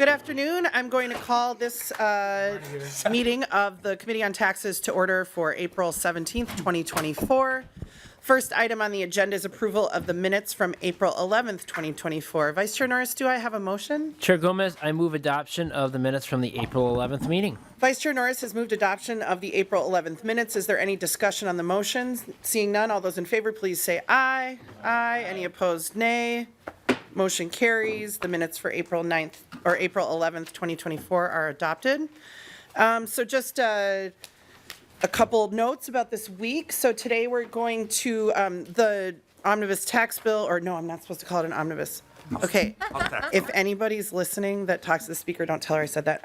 Good afternoon. I'm going to call this meeting of the Committee on Taxes to order for April 17th, 2024. First item on the agenda is approval of the minutes from April 11th, 2024. Vice Chair Norris, do I have a motion? Chair Gomez, I move adoption of the minutes from the April 11th meeting. Vice Chair Norris has moved adoption of the April 11th minutes. Is there any discussion on the motions? Seeing none, all those in favor, please say aye. Aye. Any opposed, nay. Motion carries. The minutes for April 9th or April 11th, 2024 are adopted. So just a couple notes about this week. So today we're going to the omnibus tax bill, or no, I'm not supposed to call it an omnibus. Okay, if anybody's listening that talks to the speaker, don't tell her I said that.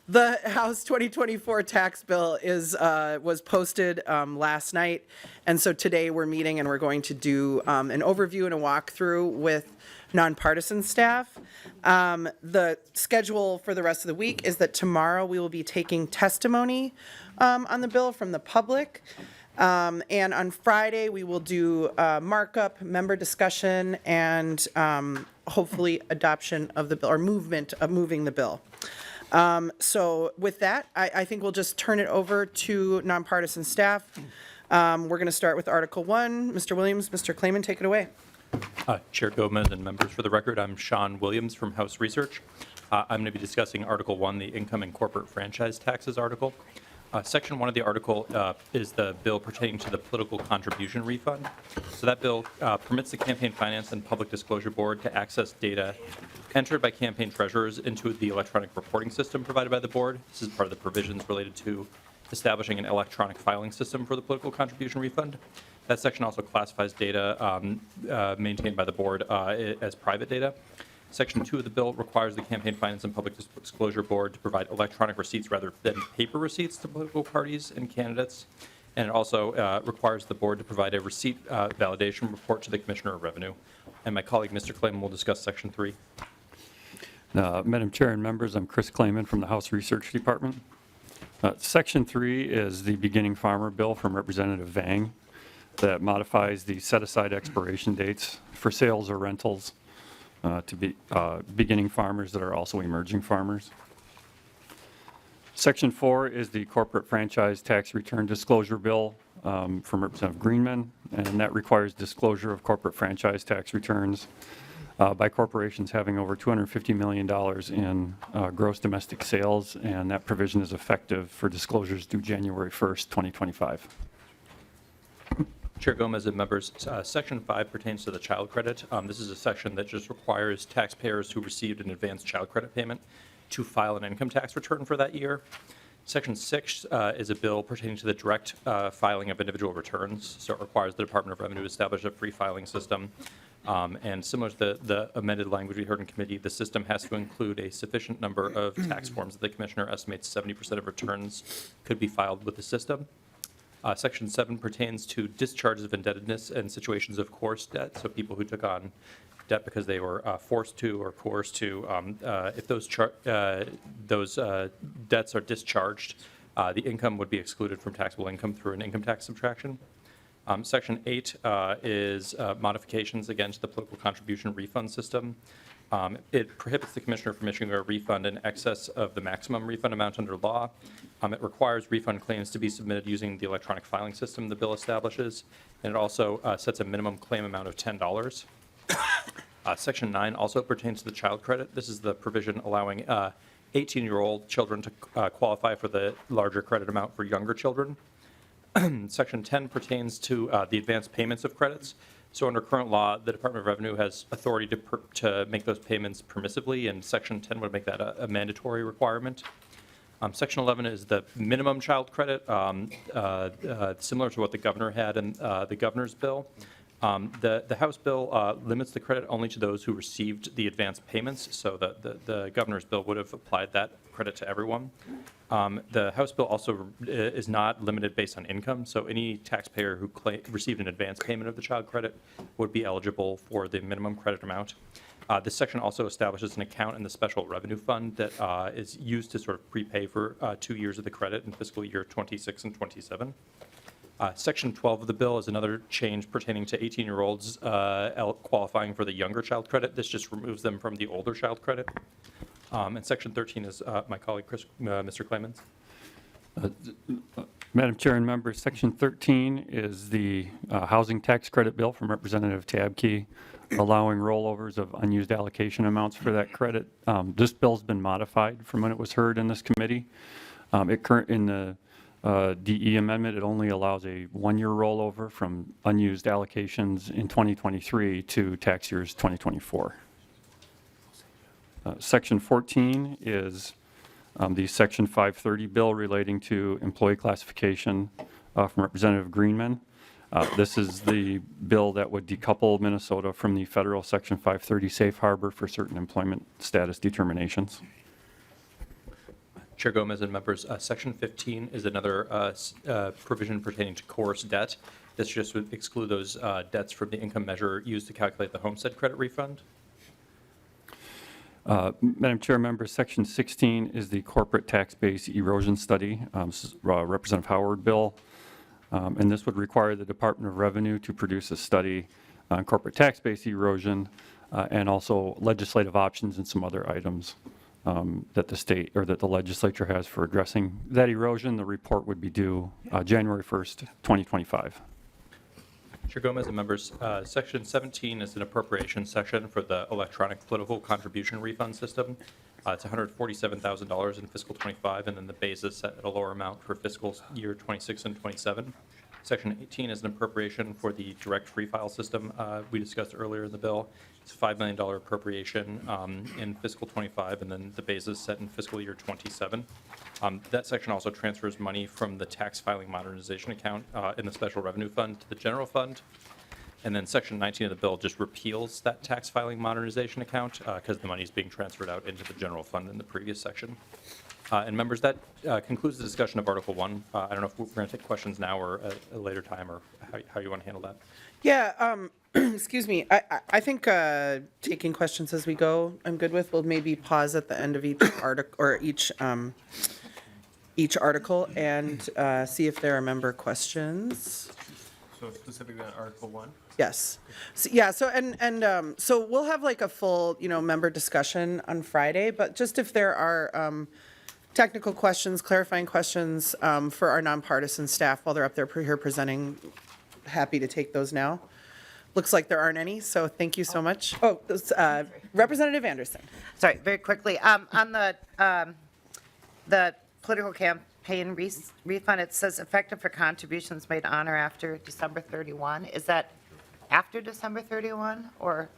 The House 2024 tax bill was posted last night, and so today we're meeting and we're going to do an overview and a walkthrough with nonpartisan staff. The schedule for the rest of the week is that tomorrow we will be taking testimony on the bill from the public. And on Friday, we will do markup, member discussion, and hopefully adoption of the bill, or moving the bill. So with that, I think we'll just turn it over to nonpartisan staff. We're going to start with Article 1. Mr. Williams, Mr. Klayman, take it away. Chair Gomez and members, for the record, I'm Sean Williams from House Research. I'm going to be discussing Article 1, the Income and Corporate Franchise Taxes article. Section 1 of the article is the bill pertaining to the political contribution refund. So that bill permits the Campaign Finance and Public Disclosure Board to access data entered by campaign treasurers into the electronic reporting system provided by the board. This is part of the provisions related to establishing an electronic filing system for the political contribution refund. That section also classifies data maintained by the board as private data. Section 2 of the bill requires the Campaign Finance and Public Disclosure Board to provide electronic receipts rather than paper receipts to political parties and candidates. And it also requires the board to provide a receipt validation report to the Commissioner of Revenue. And my colleague, Mr. Klayman, will discuss Section 3. Madam Chair and members, I'm Chris Klayman from the House Research Department. Section 3 is the beginning farmer bill from Representative Vang that modifies the set-aside expiration dates for sales or rentals to be beginning farmers that are also emerging farmers. Section 4 is the corporate franchise tax return disclosure bill from Representative Greenman, and that requires disclosure of corporate franchise tax returns by corporations having over $250 million in gross domestic sales, and that provision is effective for disclosures due January 1st, 2025. Chair Gomez and members, Section 5 pertains to the child credit. This is a section that just requires taxpayers who received an advanced child credit payment to file an income tax return for that year. Section 6 is a bill pertaining to the direct filing of individual returns. So it requires the Department of Revenue to establish a free filing system. And similar to the amended language we heard in committee, the system has to include a sufficient number of tax forms that the Commissioner estimates 70% of returns could be filed with the system. Section 7 pertains to discharges of indebtedness and situations of coerced debt, so people who took on debt because they were forced to or coerced to. If those debts are discharged, the income would be excluded from taxable income through an income tax subtraction. Section 8 is modifications against the political contribution refund system. It prohibits the Commissioner from issuing a refund in excess of the maximum refund amount under law. It requires refund claims to be submitted using the electronic filing system the bill establishes, and it also sets a minimum claim amount of $10. Section 9 also pertains to the child credit. This is the provision allowing 18-year-old children to qualify for the larger credit amount for younger children. Section 10 pertains to the advanced payments of credits. So under current law, the Department of Revenue has authority to make those payments permissively, and Section 10 would make that a mandatory requirement. Section 11 is the minimum child credit, similar to what the governor had in the governor's bill. The House bill limits the credit only to those who received the advanced payments, so the governor's bill would have applied that credit to everyone. The House bill also is not limited based on income, so any taxpayer who received an advance payment of the child credit would be eligible for the minimum credit amount. This section also establishes an account in the special revenue fund that is used to sort of prepay for 2 years of the credit in fiscal year 26 and 27. Section 12 of the bill is another change pertaining to 18-year-olds qualifying for the younger child credit. This just removes them from the older child credit. And Section 13 is my colleague, Mr. Clemens. Madam Chair and members, Section 13 is the housing tax credit bill from Representative Tabke, allowing rollovers of unused allocation amounts for that credit. This bill's been modified from when it was heard in this committee. In the DE amendment, it only allows a one-year rollover from unused allocations in 2023 to tax years 2024. Section 14 is the Section 530 bill relating to employee classification from Representative Greenman. This is the bill that would decouple Minnesota from the federal Section 530 safe harbor for certain employment status determinations. Chair Gomez and members, Section 15 is another provision pertaining to coerced debt. This just would exclude those debts from the income measure used to calculate the homestead credit refund. Madam Chair, members, Section 16 is the corporate tax base erosion study, this is, Representative Howard bill, and this would require the Department of Revenue to produce a study on corporate tax base erosion and also legislative options and some other items that the state or that the legislature has for addressing that erosion. The report would be due January 1st, 2025. Chair Gomez and members, Section 17 is an appropriation section for the electronic political contribution refund system. It's $147,000 in fiscal 25, and then the base is set at a lower amount for fiscal year 26 and 27. Section 18 is an appropriation for the direct free file system we discussed earlier in the bill. It's a $5 million appropriation in fiscal 25, and then the base is set in fiscal year 27. That section also transfers money from the tax filing modernization account in the special revenue fund to the general fund. And then Section 19 of the bill just repeals that tax filing modernization account because the money is being transferred out into the general fund in the previous section. And members, that concludes the discussion of Article 1. I don't know if we're going to take questions now or at a later time, or how you want to handle that. Yeah, excuse me. I think taking questions as we go, I'm good with. We'll maybe pause at the end of each article or each article and see if there are member questions. So specifically on Article 1? Yes. So, yeah. So so we'll have like a full member discussion on Friday. But just if there are technical questions, clarifying questions for our nonpartisan staff while they're up there here presenting, happy to take those now. Looks like there aren't any. So thank you so much. Oh, Representative Anderson. Sorry, very quickly. On the political campaign refund, it says effective for contributions made on or after December 31. Is that after December 31, or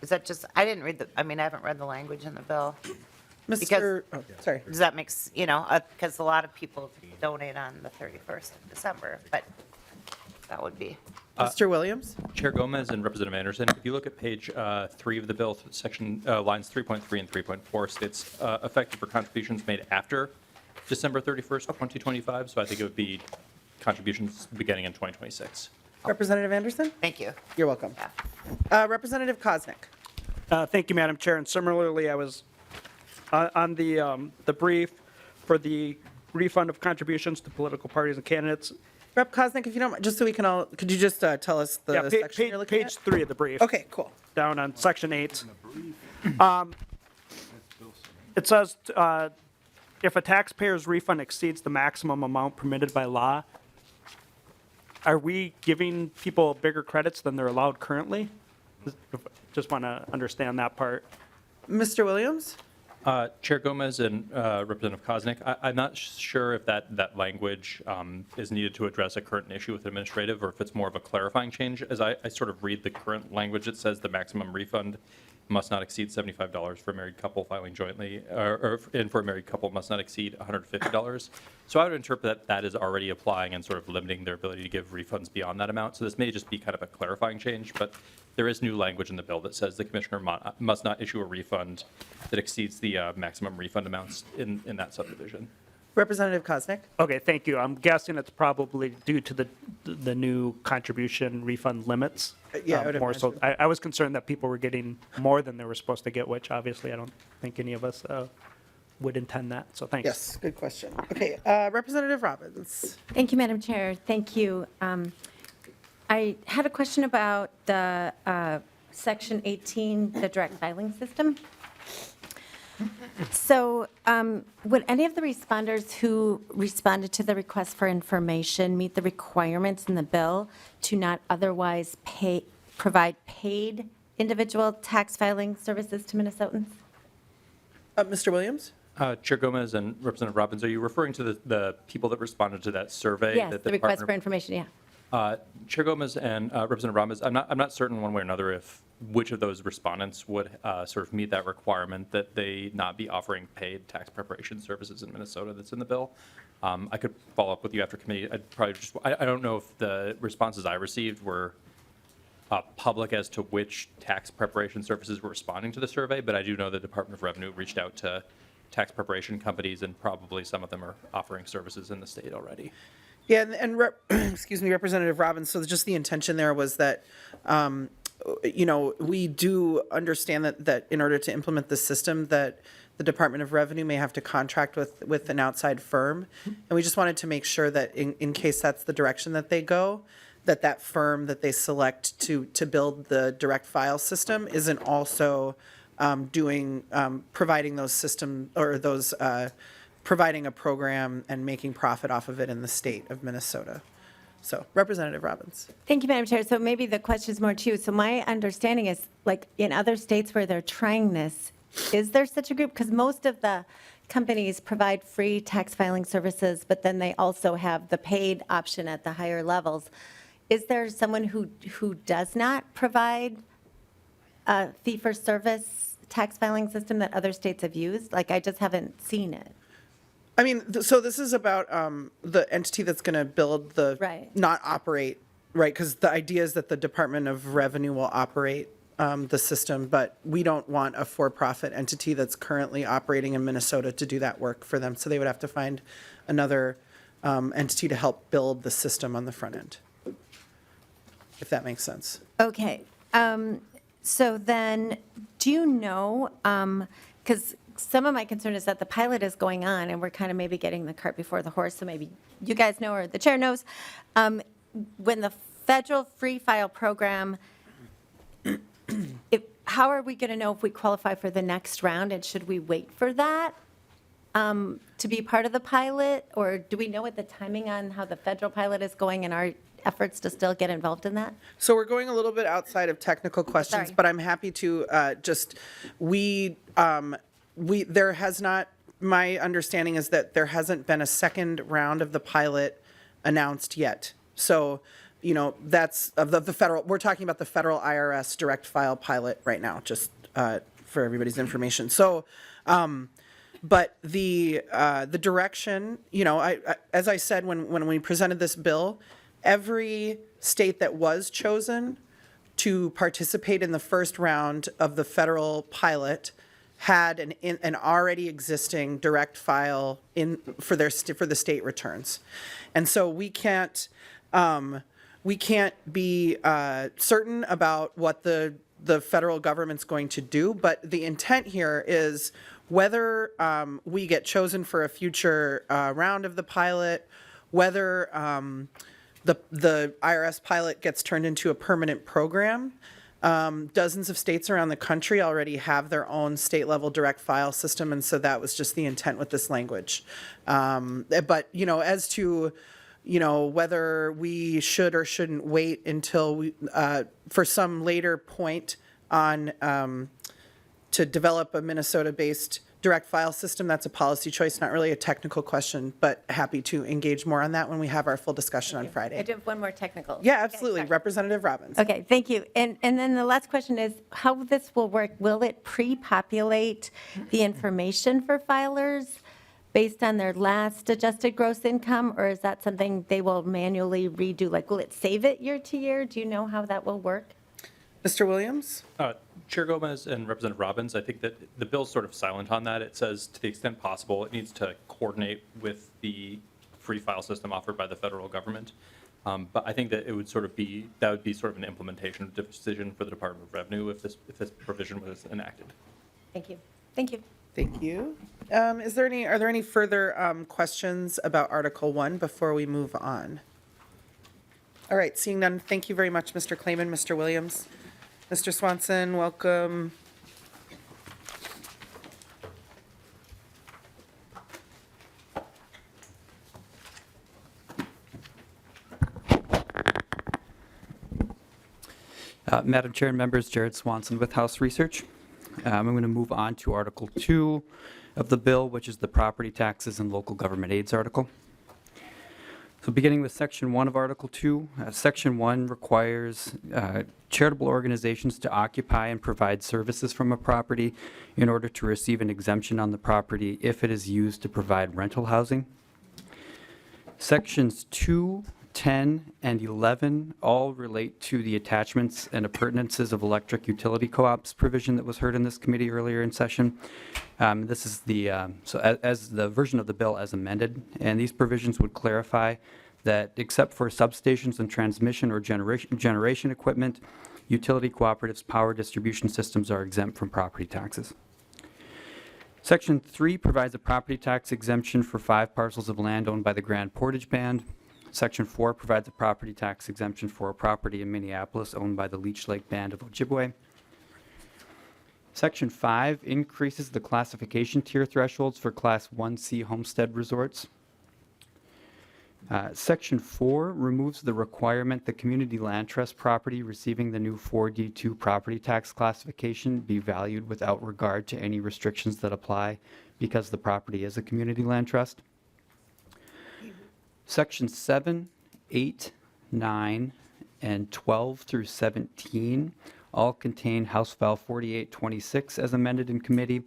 is that just, I haven't read the language in the bill. Mr. Oh, sorry. Does that make, because a lot of people donate on the 31st of December, but that would be. Mr. Williams? Chair Gomez and Representative Anderson, if you look at page 3 of the bill, section lines 3.3 and 3.4 states effective for contributions made after December 31st, 2025. So I think it would be contributions beginning in 2026. Representative Anderson? Thank you. You're welcome. Yeah. Representative Koznick. Thank you, Madam Chair. And similarly, I was on the brief for the refund of contributions to political parties and candidates. Rep. Koznick, if you don't mind, just so we can all, could you just tell us the section you're looking page at? 3 of the brief. Okay, cool. Down on Section 8. It says, if a taxpayer's refund exceeds the maximum amount permitted by law, are we giving people bigger credits than they're allowed currently? Just want to understand that part. Mr. Williams? Chair Gomez and Representative Koznick, I'm not sure if that language is needed to address a current issue with administrative, or if it's more of a clarifying change. As I sort of read the current language, it says the maximum refund must not exceed $75 for a married couple filing jointly, and for a married couple must not exceed $150. So I would interpret that is already applying and sort of limiting their ability to give refunds beyond that amount. So this may just be kind of a clarifying change, but there is new language in the bill that says the commissioner must not issue a refund that exceeds the maximum refund amounts in that subdivision. Representative Koznick? Okay, thank you. I'm guessing it's probably due to the new contribution refund limits. Yeah, I would more so. imagine. I was concerned that people were getting more than they were supposed to get, which obviously I don't think any of us would intend that. So thanks. Yes, good question. Okay, Representative Robbins. Thank you, Madam Chair. Thank you. I had a question about the Section 18, the direct filing system. So would any of the responders who responded to the request for information meet the requirements in the bill to not otherwise provide paid individual tax filing services to Minnesotans? Mr. Williams? Chair Gomez and Representative Robbins, are you referring to the people that responded to that survey? Yes, that the request Department for of- information, yeah. Chair Gomez and Representative Robbins, I'm not certain one way or another if which of those respondents would sort of meet that requirement that they not be offering paid tax preparation services in Minnesota that's in the bill. I could follow up with you after committee. I don't know if the responses I received were public as to which tax preparation services were responding to the survey, but I do know the Department of Revenue reached out to tax preparation companies, and probably some of them are offering services in the state already. Yeah, excuse me, Representative Robbins, so just the intention there was that, we do understand that in order to implement the system, that the Department of Revenue may have to contract with an outside firm. And we just wanted to make sure that in case that's the direction that they go, that firm that they select to build the direct file system isn't also providing those system or those providing a program and making profit off of it in the state of Minnesota. So, Representative Robbins. Thank you, Madam Chair. So maybe the question is more to you. So my understanding is, like, in other states where they're trying this, is there such a group? Because most of the companies provide free tax filing services, but then they also have the paid option at the higher levels. Is there someone who does not provide a fee-for-service tax filing system that other states have used? Like, I just haven't seen it. I mean, so this is about the entity that's going to build Right. not operate, right? Because the idea is that the Department of Revenue will operate the system, but we don't want a for-profit entity that's currently operating in Minnesota to do that work for them. So they would have to find another entity to help build the system on the front end, if that makes sense. Okay. So then, do you know, because some of my concern is that the pilot is going on and we're kind of maybe getting the cart before the horse, so maybe you guys know or the chair knows. When the federal free file program, how are we going to know if we qualify for the next round, and should we wait for that to be part of the pilot? Or do we know what the timing on how the federal pilot is going and our efforts to still get involved in that? So we're going a little bit outside of technical questions, Sorry. but I'm happy to there has not, my understanding is that there hasn't been a second round of the pilot announced yet. So, that's of the federal, we're talking about the federal IRS direct file pilot right now, just for everybody's information. So, but the direction, as I said, when we presented this bill, every state that was chosen to participate in the first round of the federal pilot had an already existing direct file for the state returns, and so we can't be certain about what the federal government's going to do. But the intent here is whether we get chosen for a future round of the pilot, whether the IRS pilot gets turned into a permanent program. Dozens of states around the country already have their own state-level direct file system, and so that was just the intent with this language. But, as to, whether we should or shouldn't wait until for some later point on to develop a Minnesota-based direct file system, that's a policy choice, not really a technical question, but happy to engage more on that when we have our full discussion on Friday. I do have one more technical. Yeah, Okay, absolutely. sorry. Representative Robbins. Okay, thank you. And then the last question is how this will work. Will it pre-populate the information for filers based on their last adjusted gross income, or is that something they will manually redo? Like, will it save it year to year? Do you know how that will work? Mr. Williams? Chair Gomez and Representative Robbins, I think that the bill's sort of silent on that. It says to the extent possible, it needs to coordinate with the free file system offered by the federal government. But I think that it would sort of be an implementation decision for the Department of Revenue if this provision was enacted. Thank you. Thank you. Thank you. Are there any further questions about Article 1 before we move on? All right, seeing none, thank you very much, Mr. Clayman, Mr. Williams. Mr. Swanson, welcome. Madam Chair and members, Jared Swanson with House Research. I'm going to move on to Article 2 of the bill, which is the property taxes and local government aids article. So beginning with Section 1 of Article 2, Section 1 requires charitable organizations to occupy and provide services from a property in order to receive an exemption on the property if it is used to provide rental housing. Sections 2, 10, and 11 all relate to the attachments and appurtenances of electric utility co-ops provision that was heard in this committee earlier in session. This is the, as the version of the bill as amended, and these provisions would clarify that except for substations and transmission or generation equipment, utility cooperatives' power distribution systems are exempt from property taxes. Section 3 provides a property tax exemption for 5 parcels of land owned by the Grand Portage Band. Section 4 provides a property tax exemption for a property in Minneapolis owned by the Leech Lake Band of Ojibwe. Section 5 increases the classification tier thresholds for Class 1C homestead resorts. Section 4 removes the requirement that community land trust property receiving the new 4D2 property tax classification be valued without regard to any restrictions that apply because the property is a community land trust. Section 7, 8, 9, and 12 through 17 all contain House File 4826 as amended in committee,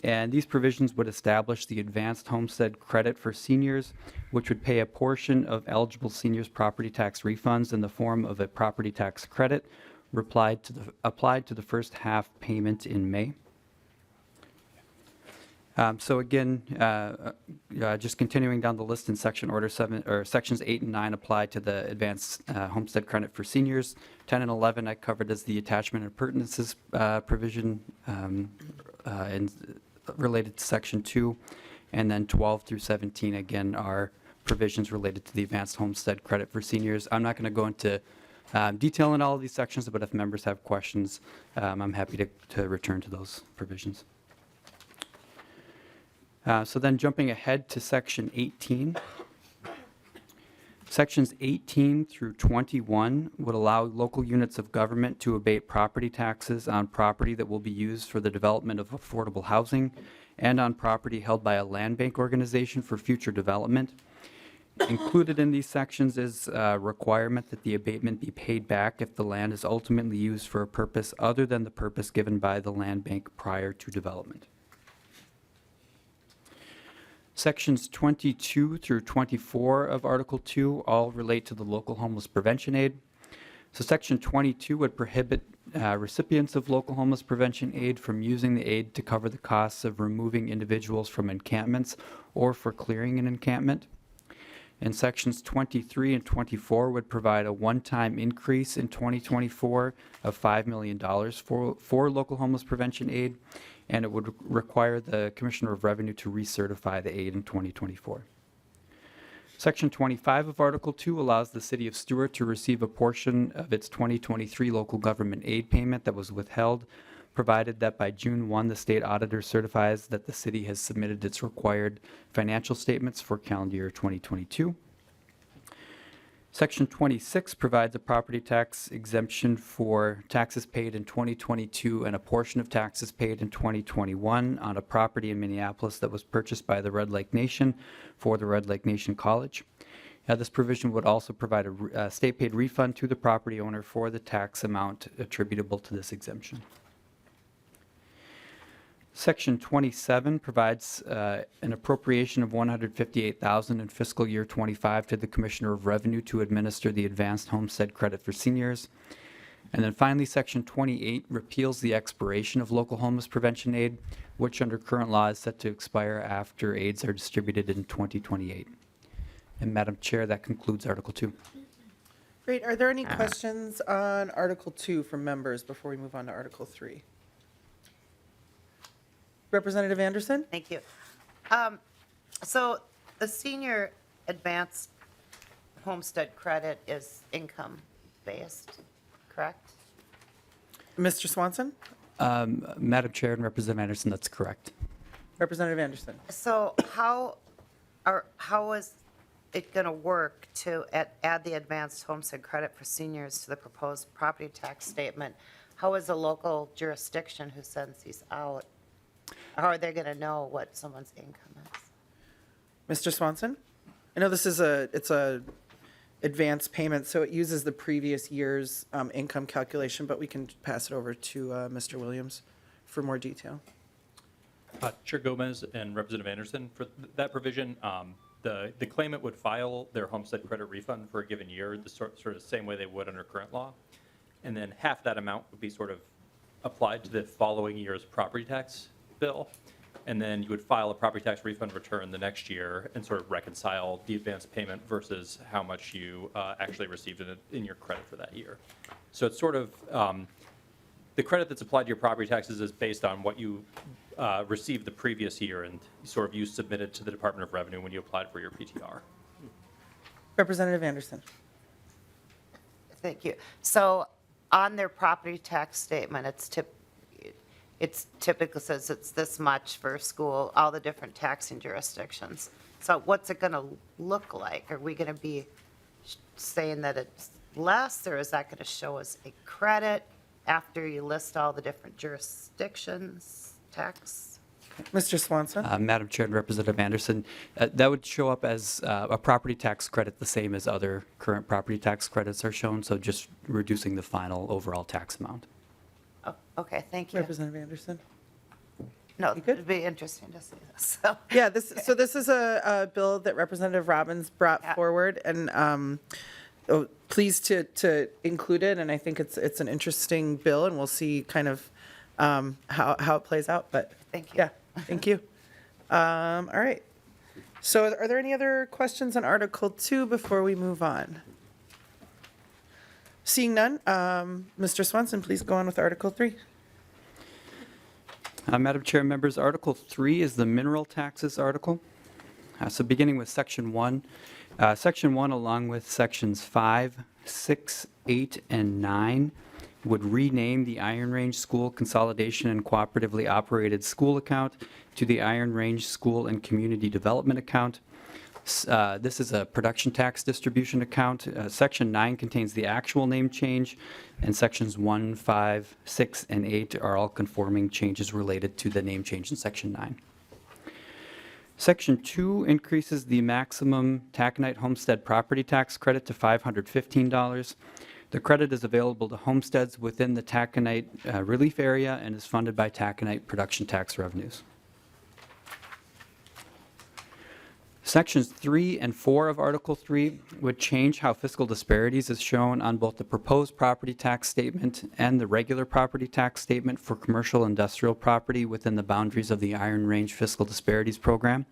and these provisions would establish the advanced homestead credit for seniors, which would pay a portion of eligible seniors' property tax refunds in the form of a property tax credit applied to the first half payment in May. So again, just continuing down the list in Section Order 7, or Sections 8 and 9 apply to the advanced homestead credit for seniors. 10 and 11 I covered as the attachment and appurtenances provision and related to Section 2. And then 12 through 17, again, are provisions related to the advanced homestead credit for seniors. I'm not going to go into detail in all of these sections, but if members have questions, I'm happy to return to those provisions. So then jumping ahead to Section 18. Sections 18 through 21 would allow local units of government to abate property taxes on property that will be used for the development of affordable housing and on property held by a land bank organization for future development. Included in these sections is a requirement that the abatement be paid back if the land is ultimately used for a purpose other than the purpose given by the land bank prior to development. Sections 22 through 24 of Article 2 all relate to the local homeless prevention aid. So Section 22 would prohibit recipients of local homeless prevention aid from using the aid to cover the costs of removing individuals from encampments or for clearing an encampment. And Sections 23 and 24 would provide a one-time increase in 2024 of $5 million for local homeless prevention aid, and it would require the Commissioner of Revenue to recertify the aid in 2024. Section 25 of Article 2 allows the City of Stewart to receive a portion of its 2023 local government aid payment that was withheld, provided that by June 1, the state auditor certifies that the city has submitted its required financial statements for calendar year 2022. Section 26 provides a property tax exemption for taxes paid in 2022 and a portion of taxes paid in 2021 on a property in Minneapolis that was purchased by the Red Lake Nation for the Red Lake Nation College. This provision would also provide a state-paid refund to the property owner for the tax amount attributable to this exemption. Section 27 provides an appropriation of $158,000 in fiscal year 25 to the Commissioner of Revenue to administer the advanced homestead credit for seniors. And then finally, Section 28 repeals the expiration of local homeless prevention aid, which under current law is set to expire after aids are distributed in 2028. And Madam Chair, that concludes Article 2. Great. Are there any questions on Article 2 from members before we move on to Article 3? Representative Anderson? Thank you. So the senior advanced homestead credit is income-based, correct? Mr. Swanson? Madam Chair and Representative Anderson, that's correct. Representative Anderson? So how is it going to work to add the advanced homestead credit for seniors to the proposed property tax statement? How is a local jurisdiction who sends these out, how are they going to know what someone's income is? Mr. Swanson? I know this is it's a advanced payment, so it uses the previous year's income calculation, but we can pass it over to Mr. Williams for more detail. Chair Gomez and Representative Anderson, for that provision, the claimant would file their homestead credit refund for a given year, the sort of same way they would under current law. And then half that amount would be sort of applied to the following year's property tax bill. And then you would file a property tax refund return the next year and sort of reconcile the advance payment versus how much you actually received in your credit for that year. So it's sort of, the credit that's applied to your property taxes is based on what you received the previous year and sort of you submitted to the Department of Revenue when you applied for your PTR. Representative Anderson? Thank you. So on their property tax statement, it's typically says it's this much for school, all the different taxing jurisdictions. So what's it going to look like? Are we going to be saying that it's less, or is that going to show us a credit after you list all the different jurisdictions tax? Mr. Swanson? Madam Chair and Representative Anderson, that would show up as a property tax credit, the same as other current property tax credits are shown, so just reducing the final overall tax amount. Oh, okay, thank you. Representative Anderson? No, You good? it'd be interesting to see this. So, Yeah, this is a bill that Representative Robbins brought Yeah. forward, and pleased to include it, and I think it's an interesting bill, and we'll see kind of how it plays out, but. Thank you. Yeah, thank you. All right. So are there any other questions on Article 2 before we move on? Seeing none, Mr. Swanson, please go on with Article 3. Madam Chair and members, Article 3 is the mineral taxes article. So beginning with Section 1. Section 1, along with Sections 5, 6, 8, and 9, would rename the Iron Range School Consolidation and Cooperatively Operated School Account to the Iron Range School and Community Development Account. This is a production tax distribution account. Section 9 contains the actual name change, and Sections 1, 5, 6, and 8 are all conforming changes related to the name change in Section 9. Section 2 increases the maximum taconite homestead property tax credit to $515. The credit is available to homesteads within the taconite relief area and is funded by taconite production tax revenues. Sections 3 and 4 of Article 3 would change how fiscal disparities is shown on both the proposed property tax statement and the regular property tax statement for commercial industrial property within the boundaries of the Iron Range Fiscal Disparities Program.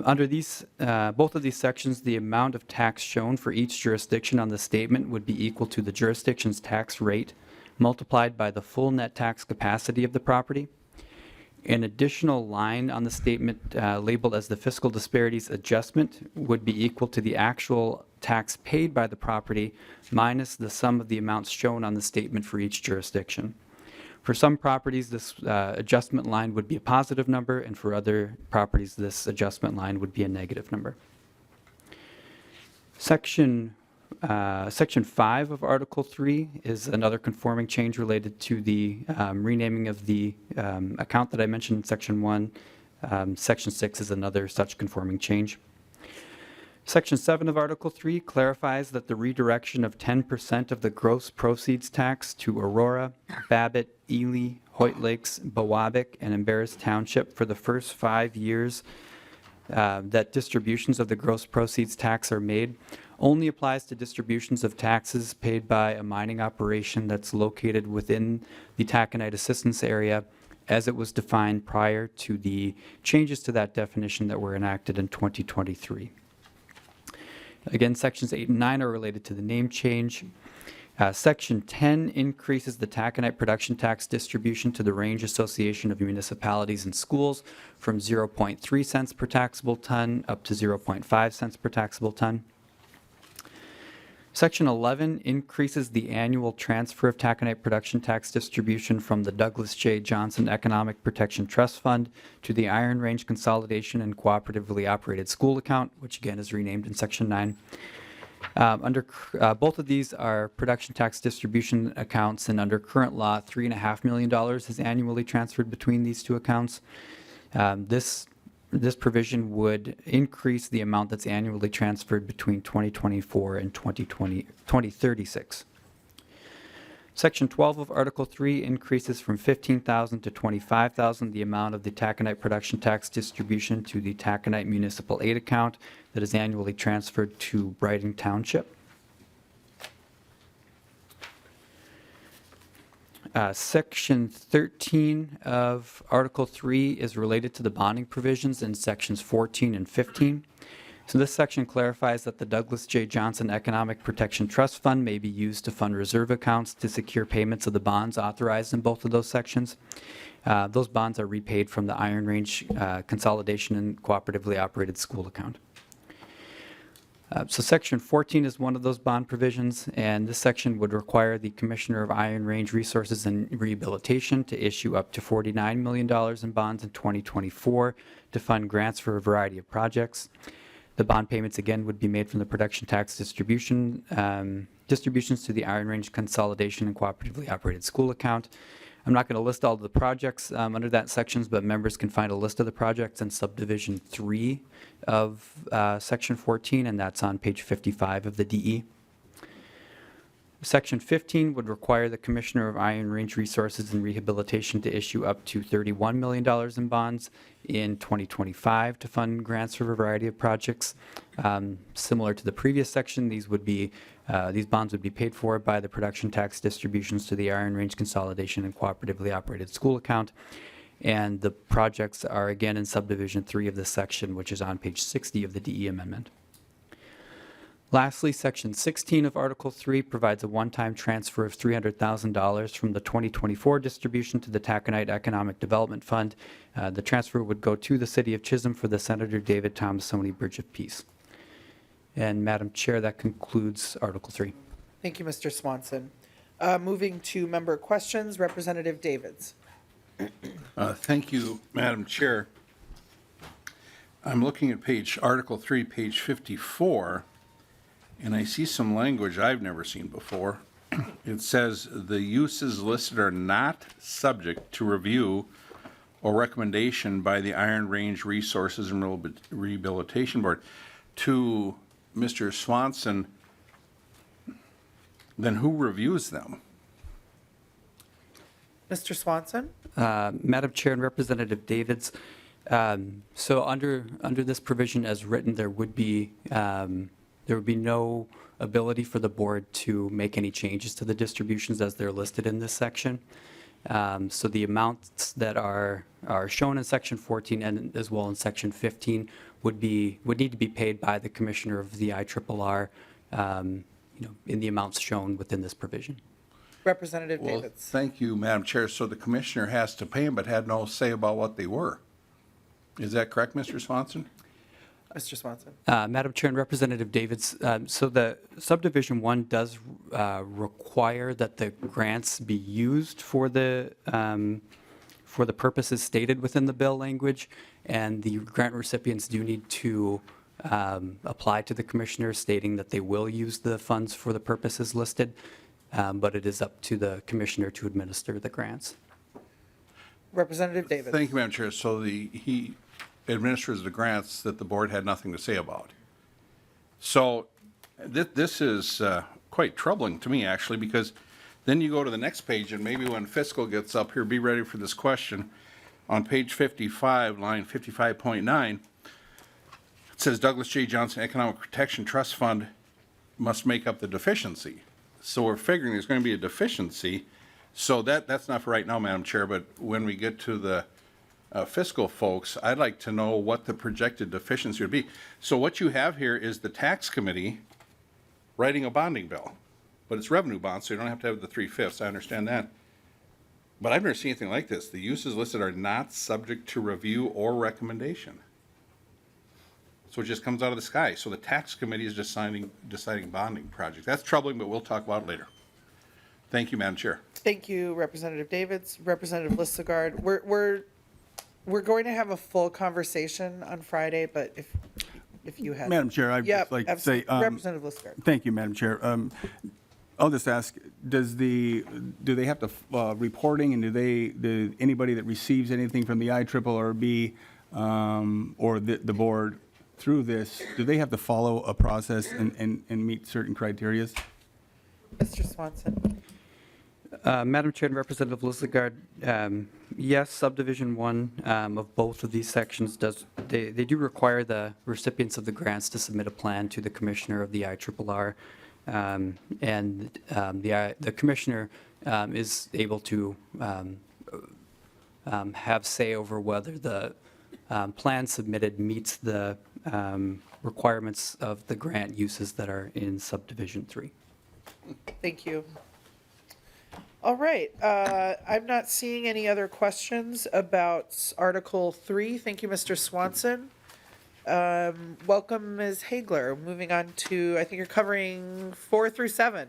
Under these, both of these sections, the amount of tax shown for each jurisdiction on the statement would be equal to the jurisdiction's tax rate multiplied by the full net tax capacity of the property. An additional line on the statement labeled as the fiscal disparities adjustment would be equal to the actual tax paid by the property minus the sum of the amounts shown on the statement for each jurisdiction. For some properties, this adjustment line would be a positive number, and for other properties, this adjustment line would be a negative number. Section 5 of Article 3 is another conforming change related to the renaming of the account that I mentioned in Section 1. Section 6 is another such conforming change. Section 7 of Article 3 clarifies that the redirection of 10% of the gross proceeds tax to Aurora, Babbitt, Ely, Hoyt Lakes, Bowabic, and Embarrass Township for the first 5 years that distributions of the gross proceeds tax are made only applies to distributions of taxes paid by a mining operation that's located within the taconite assistance area as it was defined prior to the changes to that definition that were enacted in 2023. Again, sections 8 and 9 are related to the name change. Section 10 increases the taconite production tax distribution to the Range Association of Municipalities and Schools from 0.3 cents per taxable ton up to 0.5 cents per taxable ton. Section 11 increases the annual transfer of taconite production tax distribution from the Douglas J. Johnson Economic Protection Trust Fund to the Iron Range Consolidation and Cooperatively Operated School Account, which again is renamed in Section 9. Both of these are production tax distribution accounts, and under current law, $3.5 million is annually transferred between these two accounts. This provision would increase the amount that's annually transferred between 2024 and 2036. Section 12 of Article 3 increases from $15,000 to $25,000 the amount of the taconite production tax distribution to the taconite municipal aid account that is annually transferred to Brighton Township. Section 13 of Article 3 is related to the bonding provisions in sections 14 and 15. So this section clarifies that the Douglas J. Johnson Economic Protection Trust Fund may be used to fund reserve accounts to secure payments of the bonds authorized in both of those sections. Those bonds are repaid from the Iron Range Consolidation and Cooperatively Operated School account. So Section 14 is one of those bond provisions, and this section would require the Commissioner of Iron Range Resources and Rehabilitation to issue up to $49 million in bonds in 2024 to fund grants for a variety of projects. The bond payments, again, would be made from the production tax distributions to the Iron Range Consolidation and Cooperatively Operated School account. I'm not going to list all of the projects under that sections, but members can find a list of the projects in subdivision 3 of section 14, and that's on page 55 of the DE. Section 15 would require the Commissioner of Iron Range Resources and Rehabilitation to issue up to $31 million in bonds in 2025 to fund grants for a variety of projects. Similar to the previous section, these bonds would be paid for by the production tax distributions to the Iron Range Consolidation and Cooperatively Operated School account. And the projects are again in subdivision 3 of this section, which is on page 60 of the DE amendment. Lastly, Section 16 of Article 3 provides a one-time transfer of $300,000 from the 2024 distribution to the Taconite Economic Development Fund. The transfer would go to the City of Chisholm for the Senator David Thomasoni Bridge of Peace. And Madam Chair, that concludes Article 3. Thank you, Mr. Swanson. Moving to member questions, Representative Davids. Thank you, Madam Chair. I'm looking at Article 3, page 54, and I see some language I've never seen before. It says the uses listed are not subject to review or recommendation by the Iron Range Resources and Rehabilitation Board. To Mr. Swanson, then who reviews them? Mr. Swanson? Madam Chair and Representative Davids, so under this provision as written, there would be no ability for the board to make any changes to the distributions as they're listed in this section. So the amounts that are shown in Section 14 and as well in Section 15 would need to be paid by the Commissioner of the IRRR, in the amounts shown within this provision. Representative Well, Davids. thank you, Madam Chair. So the commissioner has to pay them, but had no say about what they were. Is that correct, Mr. Swanson? Mr. Swanson? Madam Chair and Representative Davids, so the subdivision 1 does require that the grants be used for the purposes stated within the bill language, and the grant recipients do need to apply to the commissioner stating that they will use the funds for the purposes listed, but it is up to the commissioner to administer the grants. Representative Davids. Thank you, Madam Chair. So he administers the grants that the board had nothing to say about. So this is quite troubling to me, actually, because then you go to the next page, and maybe when fiscal gets up here, be ready for this question. On page 55, line 55.9, it says Douglas J. Johnson Economic Protection Trust Fund must make up the deficiency. So we're figuring there's going to be a deficiency. So that's not for right now, Madam Chair, but when we get to the fiscal folks, I'd like to know what the projected deficiency would be. So what you have here is the tax committee writing a bonding bill. but it's revenue bonds, so you don't have to have the 3/5. I understand that. But I've never seen anything like this. The uses listed are not subject to review or recommendation. So it just comes out of the sky. So the tax committee is deciding bonding projects. That's troubling, but we'll talk about it later. Thank you, Madam Chair. Thank you, Representative Davids. Representative Listegard, we're going to have a full conversation on Friday, but if you had. Madam Chair, I'd Yeah, just like to say, Representative Listegard. thank you, Madam Chair. I'll just ask, do they have to, reporting, and do anybody that receives anything from the IRRB, or the board through this, do they have to follow a process and meet certain criterias? Mr. Swanson. Madam Chair and Representative Listegard, yes, subdivision 1 of both of these sections they do require the recipients of the grants to submit a plan to the commissioner of the IRRR, and the commissioner is able to have say over whether the plan submitted meets the requirements of the grant uses that are in subdivision 3. Thank you. All right, I'm not seeing any other questions about Article 3. Thank you, Mr. Swanson. Welcome, Ms. Hagler. Moving on to, I think you're covering 4 through 7.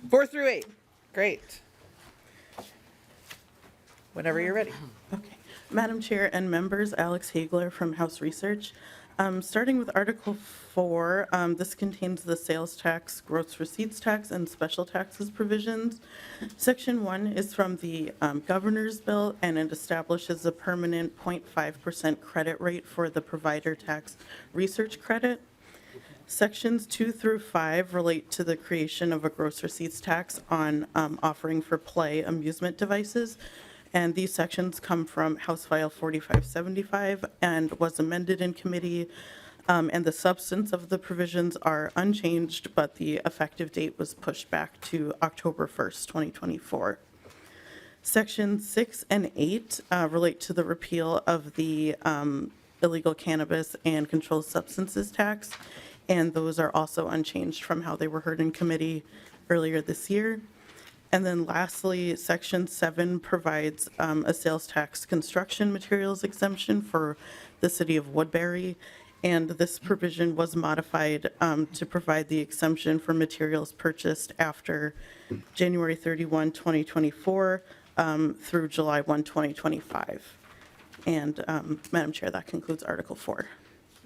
4 through 8. Great. Whenever you're ready. Okay. Madam Chair and members, Alex Hagler from House Research. Starting with Article 4, this contains the sales tax, gross receipts tax, and special taxes provisions. Section 1 is from the governor's bill, and it establishes a permanent 0.5% credit rate for the provider tax research credit. Sections 2 through 5 relate to the creation of a gross receipts tax on offering for play amusement devices. And these sections come from House File 4575 and was amended in committee. And the substance of the provisions are unchanged, but the effective date was pushed back to October 1st, 2024. Sections 6 and 8 relate to the repeal of the illegal cannabis and controlled substances tax. And those are also unchanged from how they were heard in committee earlier this year. And then lastly, Section 7 provides a sales tax construction materials exemption for the city of Woodbury. And this provision was modified to provide the exemption for materials purchased after January 31, 2024 through July 1, 2025. And Madam Chair, that concludes Article 4.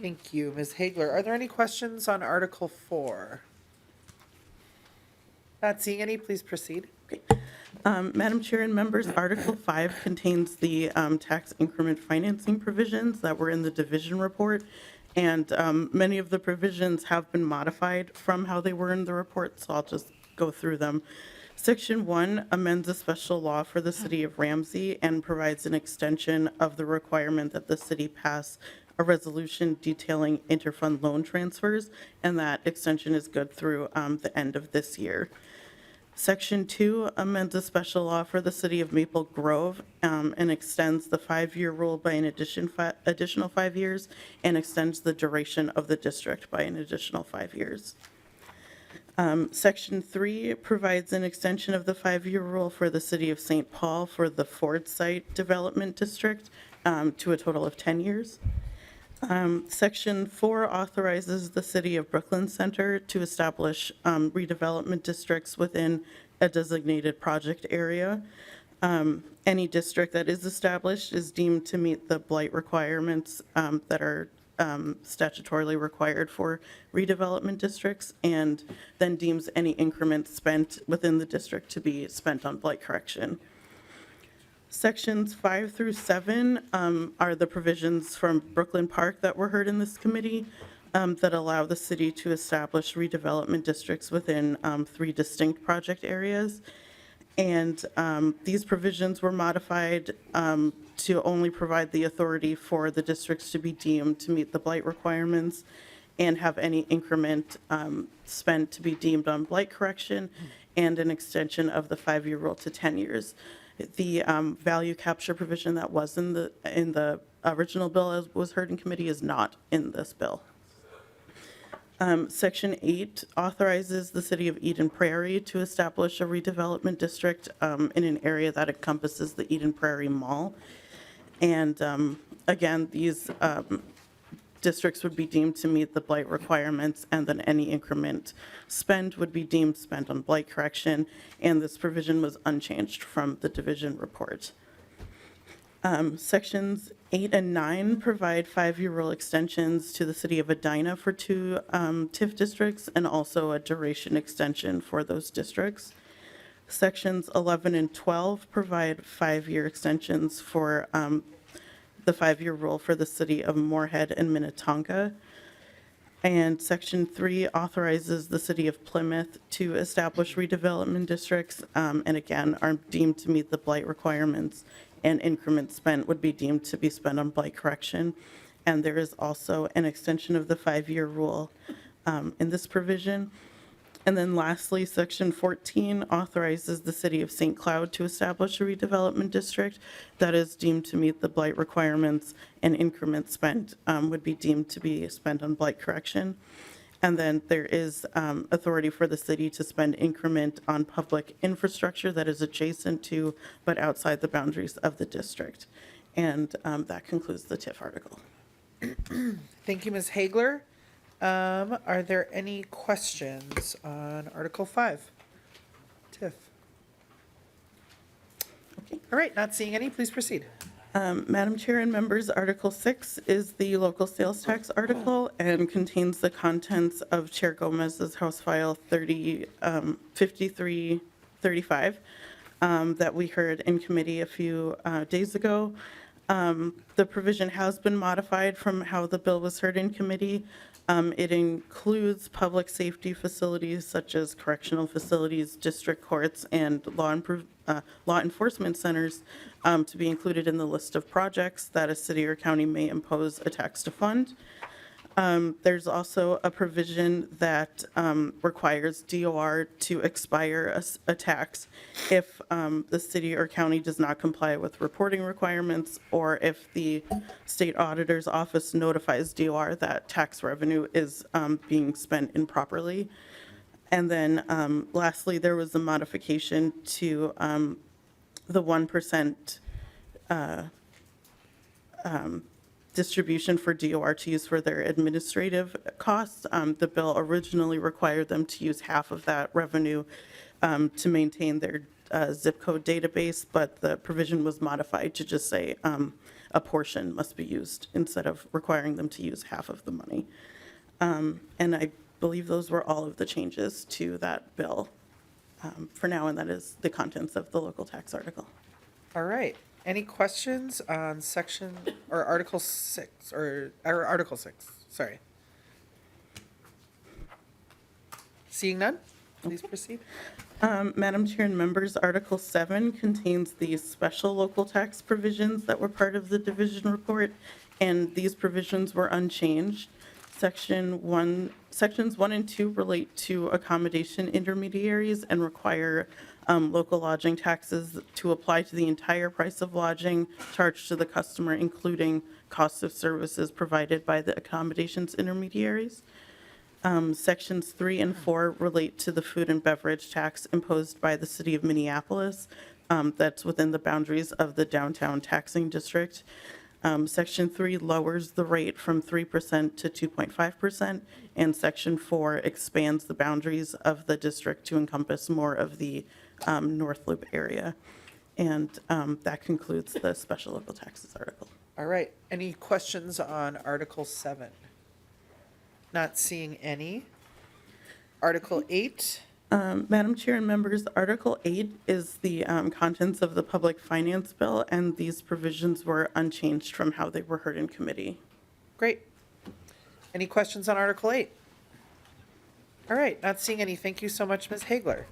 Thank you, Ms. Hagler. Are there any questions on Article 4? Not seeing any, please proceed. Okay. Madam Chair and members, Article 5 contains the tax increment financing provisions that were in the division report. And many of the provisions have been modified from how they were in the report, so I'll just go through them. Section 1 amends a special law for the city of Ramsey and provides an extension of the requirement that the city pass a resolution detailing interfund loan transfers, and that extension is good through the end of this year. Section 2 amends a special law for the city of Maple Grove and extends the 5-year rule by an additional 5 years and extends the duration of the district by an additional 5 years. Section 3 provides an extension of the 5-year rule for the city of St. Paul for the Ford Site Development District to a total of 10 years. Section 4 authorizes the City of Brooklyn Center to establish redevelopment districts within a designated project area. Any district that is established is deemed to meet the blight requirements that are statutorily required for redevelopment districts, and then deems any increment spent within the district to be spent on blight correction. Sections 5 through 7 are the provisions from Brooklyn Park that were heard in this committee that allow the city to establish redevelopment districts within 3 distinct project areas. And these provisions were modified to only provide the authority for the districts to be deemed to meet the blight requirements and have any increment spent to be deemed on blight correction, and an extension of the 5-year rule to 10 years. The value capture provision that was in the original bill as was heard in committee is not in this bill. Section 8 authorizes the city of Eden Prairie to establish a redevelopment district in an area that encompasses the Eden Prairie Mall. And again, these districts would be deemed to meet the blight requirements, and then any increment spent would be deemed spent on blight correction, and this provision was unchanged from the division report. Sections 8 and 9 provide 5-year rule extensions to the city of Edina for 2 TIF districts, and also a duration extension for those districts. Sections 11 and 12 provide 5-year extensions for the 5-year rule for the city of Moorhead and Minnetonka. And Section 3 authorizes the city of Plymouth to establish redevelopment districts, and again, are deemed to meet the blight requirements, and increments spent would be deemed to be spent on blight correction. And there is also an extension of the 5-year rule in this provision. And then lastly, Section 14 authorizes the city of St. Cloud to establish a redevelopment district that is deemed to meet the blight requirements, and increments spent would be deemed to be spent on blight correction. And then there is authority for the city to spend increment on public infrastructure that is adjacent to but outside the boundaries of the district. And that concludes the TIF article. Thank you, Ms. Hagler. Are there any questions on Article 5? Tiff? Okay. All right, not seeing any, please proceed. Madam Chair and members, Article 6 is the local sales tax article and contains the contents of Chair Gomez's House File 5335 that we heard in committee a few days ago. The provision has been modified from how the bill was heard in committee. It includes public safety facilities such as correctional facilities, district courts, and law enforcement centers to be included in the list of projects that a city or county may impose a tax to fund. There's also a provision that requires DOR to expire a tax if the city or county does not comply with reporting requirements, or if the state auditor's office notifies DOR that tax revenue is being spent improperly. And then lastly, there was a modification to the 1% distribution for DOR to use for their administrative costs. The bill originally required them to use half of that revenue to maintain their zip code database, but the provision was modified to just say a portion must be used instead of requiring them to use half of the money. And I believe those were all of the changes to that bill for now, and that is the contents of the local tax article. All right. Any questions on section or Article 6 or Article 6? Sorry. Seeing none, please proceed. Madam Chair and members, Article 7 contains the special local tax provisions that were part of the division report, and these provisions were unchanged. Sections 1 and 2 relate to accommodation intermediaries and require local lodging taxes to apply to the entire price of lodging charged to the customer, including costs of services provided by the accommodations intermediaries. Sections 3 and 4 relate to the food and beverage tax imposed by the city of Minneapolis that's within the boundaries of the downtown taxing district. Section 3 lowers the rate from 3% to 2.5%, and Section 4 expands the boundaries of the district to encompass more of the North Loop area. And that concludes the special local taxes article. All right. Any questions on Article 7? Not seeing any. Article 8. Madam Chair and members, Article 8 is the contents of the public finance bill, and these provisions were unchanged from how they were heard in committee. Great. Any questions on Article 8? All right. Not seeing any. Thank you so much, Ms. Hagler.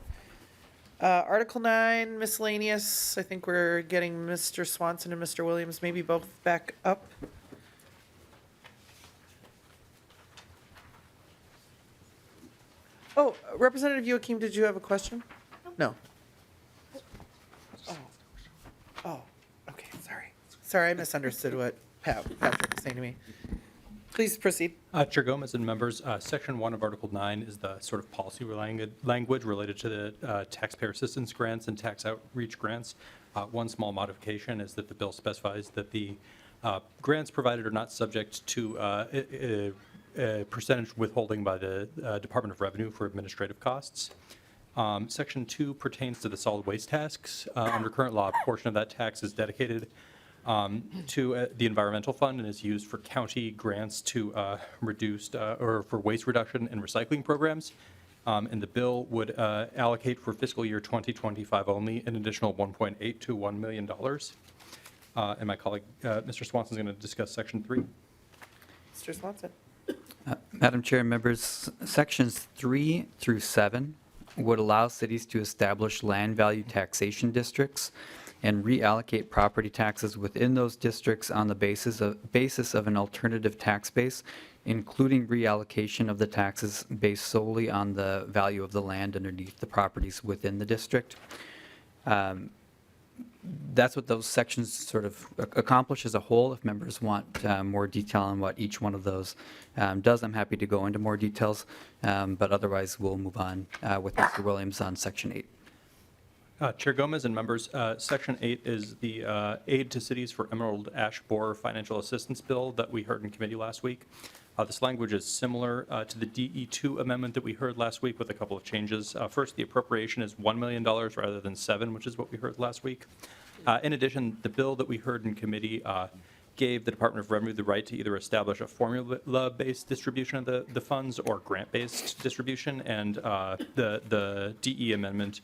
Article 9, miscellaneous. I think we're getting Mr. Swanson and Mr. Williams maybe both back up. Oh, Representative Joachim, did you have a question? No. Oh, okay, sorry. Sorry, I misunderstood what Patrick was saying to me. Please proceed. Chair Gomez and members, Section 1 of Article 9 is the sort of policy language related to the taxpayer assistance grants and tax outreach grants. One small modification is that the bill specifies that the grants provided are not subject to a percentage withholding by the Department of Revenue for administrative costs. Section 2 pertains to the solid waste tax. Under current law, a portion of that tax is dedicated to the environmental fund and is used for county grants to reduced or for waste reduction and recycling programs. And the bill would allocate for fiscal year 2025 only an additional $1.8 to $1 million. And my colleague, Mr. Swanson, is going to discuss Section 3. Mr. Swanson. Madam Chair and members, sections 3 through 7 would allow cities to establish land value taxation districts and reallocate property taxes within those districts on the basis of an alternative tax base, including reallocation of the taxes based solely on the value of the land underneath the properties within the district. That's what those sections sort of accomplish as a whole. If members want more detail on what each one of those does, I'm happy to go into more details, but otherwise we'll move on with Mr. Williams on Section 8. Chair Gomez and members, Section 8 is the Aid to Cities for Emerald Ash Borer Financial Assistance Bill that we heard in committee last week. This language is similar to the DE2 amendment that we heard last week with a couple of changes. First, the appropriation is $1 million rather than $7 million, which is what we heard last week. In addition, the bill that we heard in committee gave the Department of Revenue the right to either establish a formula-based distribution of the funds or grant-based distribution, and the DE amendment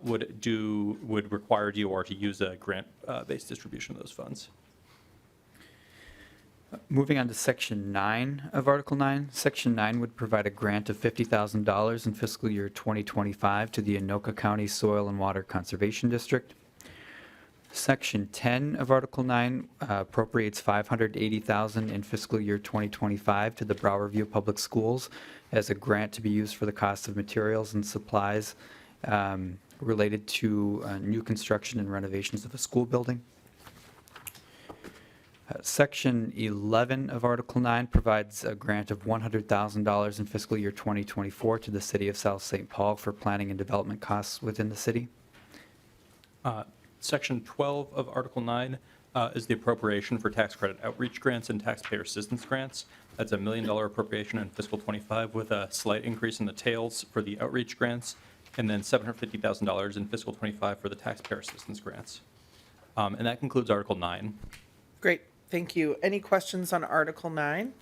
would require DOR to use a grant-based distribution of those funds. Moving on to Section 9 of Article 9. Section 9 would provide a grant of $50,000 in fiscal year 2025 to the Anoka County Soil and Water Conservation District. Section 10 of Article 9 appropriates $580,000 in fiscal year 2025 to the Broward View Public Schools as a grant to be used for the cost of materials and supplies related to new construction and renovations of a school building. Section 11 of Article 9 provides a grant of $100,000 in fiscal year 2024 to the City of South St. Paul for planning and development costs within the city. Section 12 of Article 9 is the appropriation for tax credit outreach grants and taxpayer assistance grants. That's a $1 million appropriation in fiscal 25 with a slight increase in the tails for the outreach grants, and then $750,000 in fiscal 25 for the taxpayer assistance grants. And that concludes Article 9. Great, thank you. Any questions on Article 9?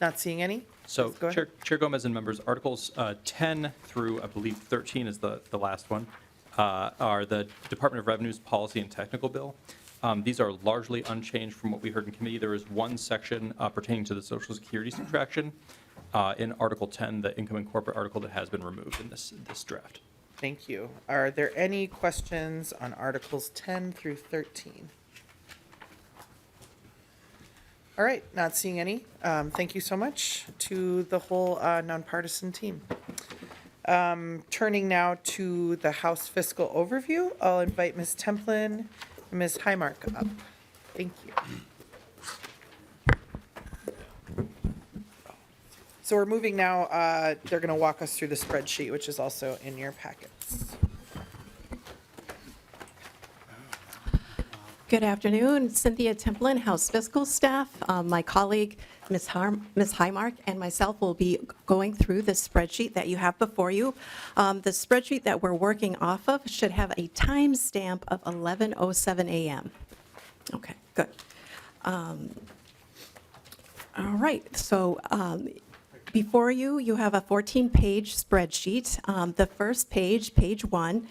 Not seeing any? So, Please go ahead. Chair Gomez and members, Articles 10 through, I believe, 13 is the last one, are the Department of Revenue's policy and technical bill. These are largely unchanged from what we heard in committee. There is one section pertaining to the Social Security subtraction in Article 10, the income and corporate article, that has been removed in this draft. Thank you. Are there any questions on Articles 10 through 13? All right, not seeing any. Thank you so much to the whole nonpartisan team. Turning now to the House fiscal overview, I'll invite Ms. Templin and Ms. Highmark up. Thank you. So we're moving now, they're going to walk us through the spreadsheet, which is also in your packets. Good afternoon, Cynthia Templin, House Fiscal Staff. My colleague, Ms. Highmark, and myself will be going through the spreadsheet that you have before you. The spreadsheet that we're working off of should have a timestamp of 11:07 a.m. Okay, good. All right, so before you, you have a 14-page spreadsheet. The first page, page 1,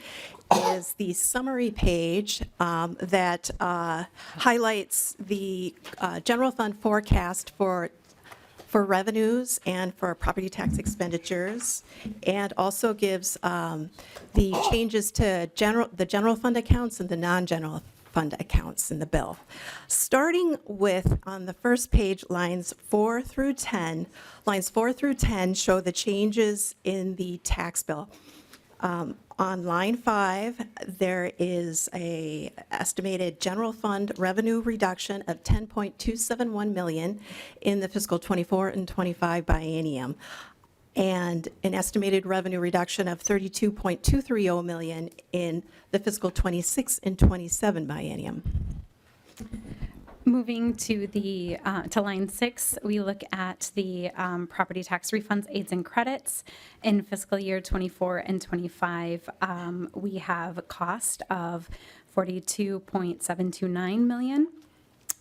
is the summary page that highlights the general fund forecast for revenues and for property tax expenditures, and also gives the changes to the general fund accounts and the non-general fund accounts in the bill. Starting with, on the first page, lines 4 through 10. Lines 4 through 10 show the changes in the tax bill. On line 5, there is a estimated general fund revenue reduction of $10.271 million in the fiscal 24 and 25 biennium, and an estimated revenue reduction of $32.230 million in the fiscal 26 and 27 biennium. Moving to to line 6, we look at the property tax refunds, aids, and credits. In fiscal year 24 and 25, we have a cost of $42.729 million.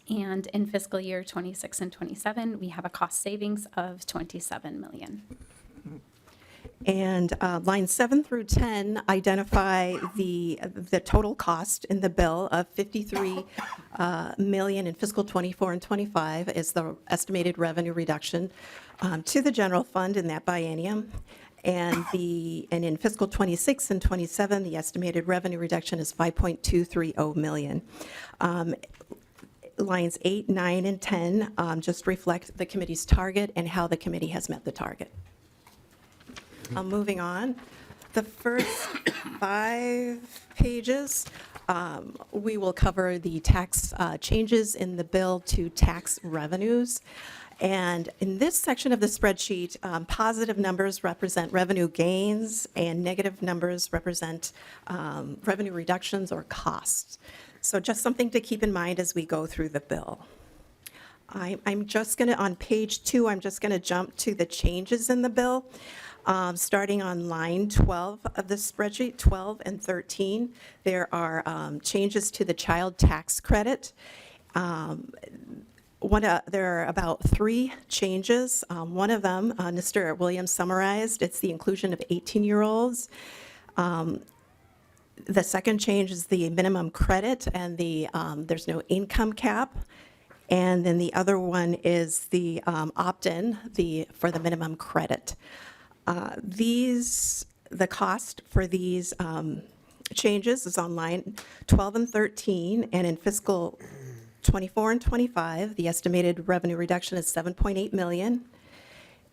And in fiscal year 26 and 27, we have a cost savings of $27 million. And lines 7 through 10 identify the total cost in the bill of $53 million in fiscal 24 and 25 is the estimated revenue reduction to the general fund in that biennium. And in fiscal 26 and 27, the estimated revenue reduction is $5.230 million. Lines 8, 9, and 10 just reflect the committee's target and how the committee has met the target. Moving on, the first 5 pages, we will cover the tax changes in the bill to tax revenues. And in this section of the spreadsheet, positive numbers represent revenue gains and negative numbers represent revenue reductions or costs. So just something to keep in mind as we go through the bill. I'm just going to, on page 2, I'm just going to jump to the changes in the bill. Starting on line 12 of the spreadsheet, 12 and 13, there are changes to the child tax credit. There are about 3 changes. One of them, Mr. Williams summarized, it's the inclusion of 18-year-olds. The second change is the minimum credit, and there's no income cap. And then the other one is the opt-in for the minimum credit. The cost for these changes is on line 12 and 13, and in fiscal 24 and 25, the estimated revenue reduction is $7.8 million.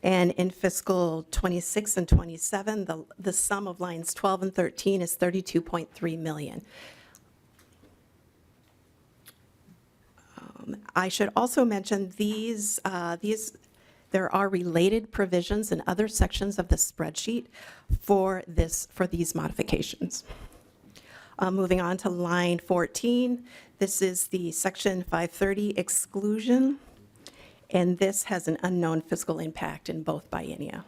And in fiscal 26 and 27, the sum of lines 12 and 13 is $32.3 million. I should also mention there are related provisions in other sections of the spreadsheet for these modifications. Moving on to line 14, this is the section 530 exclusion, and this has an unknown fiscal impact in both biennia.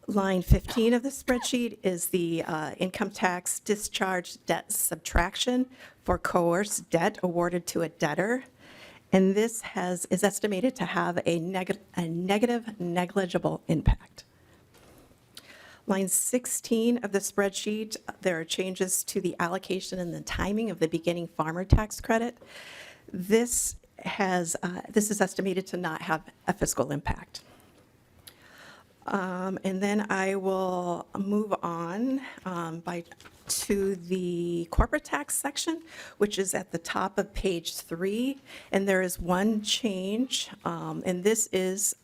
Line 15 of the spreadsheet is the income tax discharge debt subtraction for coerced debt awarded to a debtor. And this is estimated to have a negative negligible impact. Line 16 of the spreadsheet, there are changes to the allocation and the timing of the beginning farmer tax credit. This is estimated to not have a fiscal impact. And then I will move on to the corporate tax section, which is at the top of page 3. And there is one change, and this is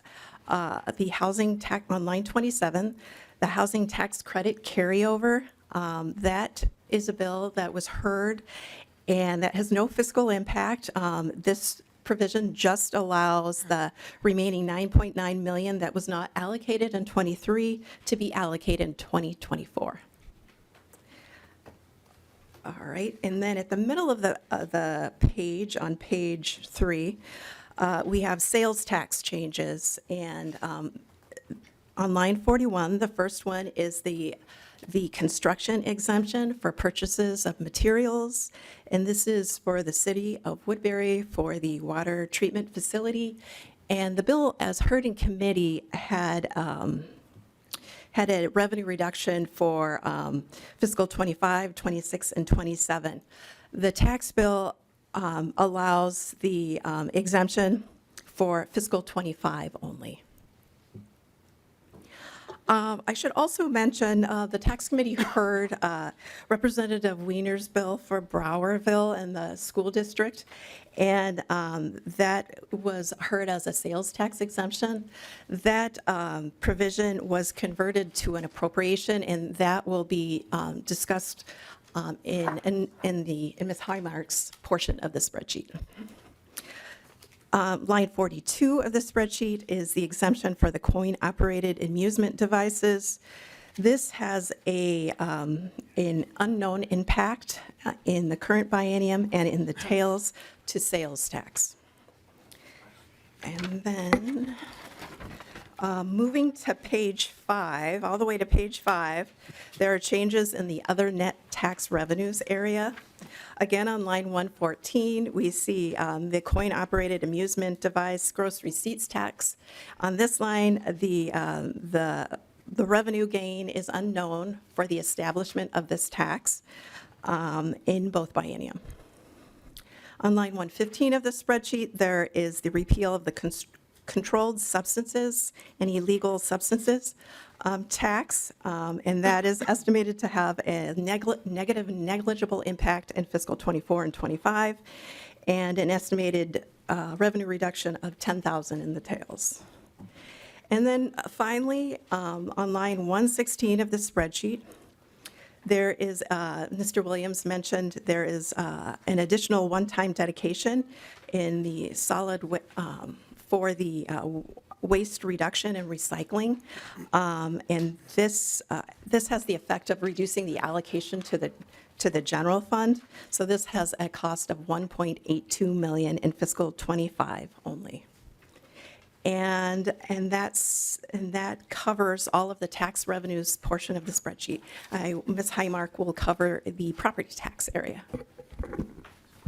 the housing tax on line 27, the housing tax credit carryover. That is a bill that was heard and that has no fiscal impact. This provision just allows the remaining $9.9 million that was not allocated in 23 to be allocated in 2024. All right, and then at the middle of the page, on page 3, we have sales tax changes. And on line 41, the first one is the construction exemption for purchases of materials. And this is for the city of Woodbury for the water treatment facility. And the bill, as heard in committee, had a revenue reduction for fiscal 25, 26, and 27. The tax bill allows the exemption for fiscal 25 only. I should also mention, the tax committee heard Representative Wiener's bill for Browerville and the school district, and that was heard as a sales tax exemption. That provision was converted to an appropriation, and that will be discussed in Ms. Highmark's portion of the spreadsheet. Line 42 of the spreadsheet is the exemption for the coin-operated amusement devices. This has an unknown impact in the current biennium and in the tails to sales tax. And then, moving to page 5, all the way to page 5, there are changes in the other net tax revenues area. Again, on line 114, we see the coin-operated amusement device gross receipts tax. On this line, the revenue gain is unknown for the establishment of this tax in both biennium. On line 115 of the spreadsheet, there is the repeal of the controlled substances and illegal substances tax, and that is estimated to have a negative negligible impact in fiscal '24 and '25, and an estimated revenue reduction of $10,000 in the tails. And then finally, on line 116 of the spreadsheet, there is, Mr. Williams mentioned, there is an additional one-time dedication in the for the waste reduction and recycling. And this has the effect of reducing the allocation to the general fund. So this has a cost of $1.82 million in fiscal '25 only. And that covers all of the tax revenues portion of the spreadsheet. Ms. Highmark will cover the property tax area.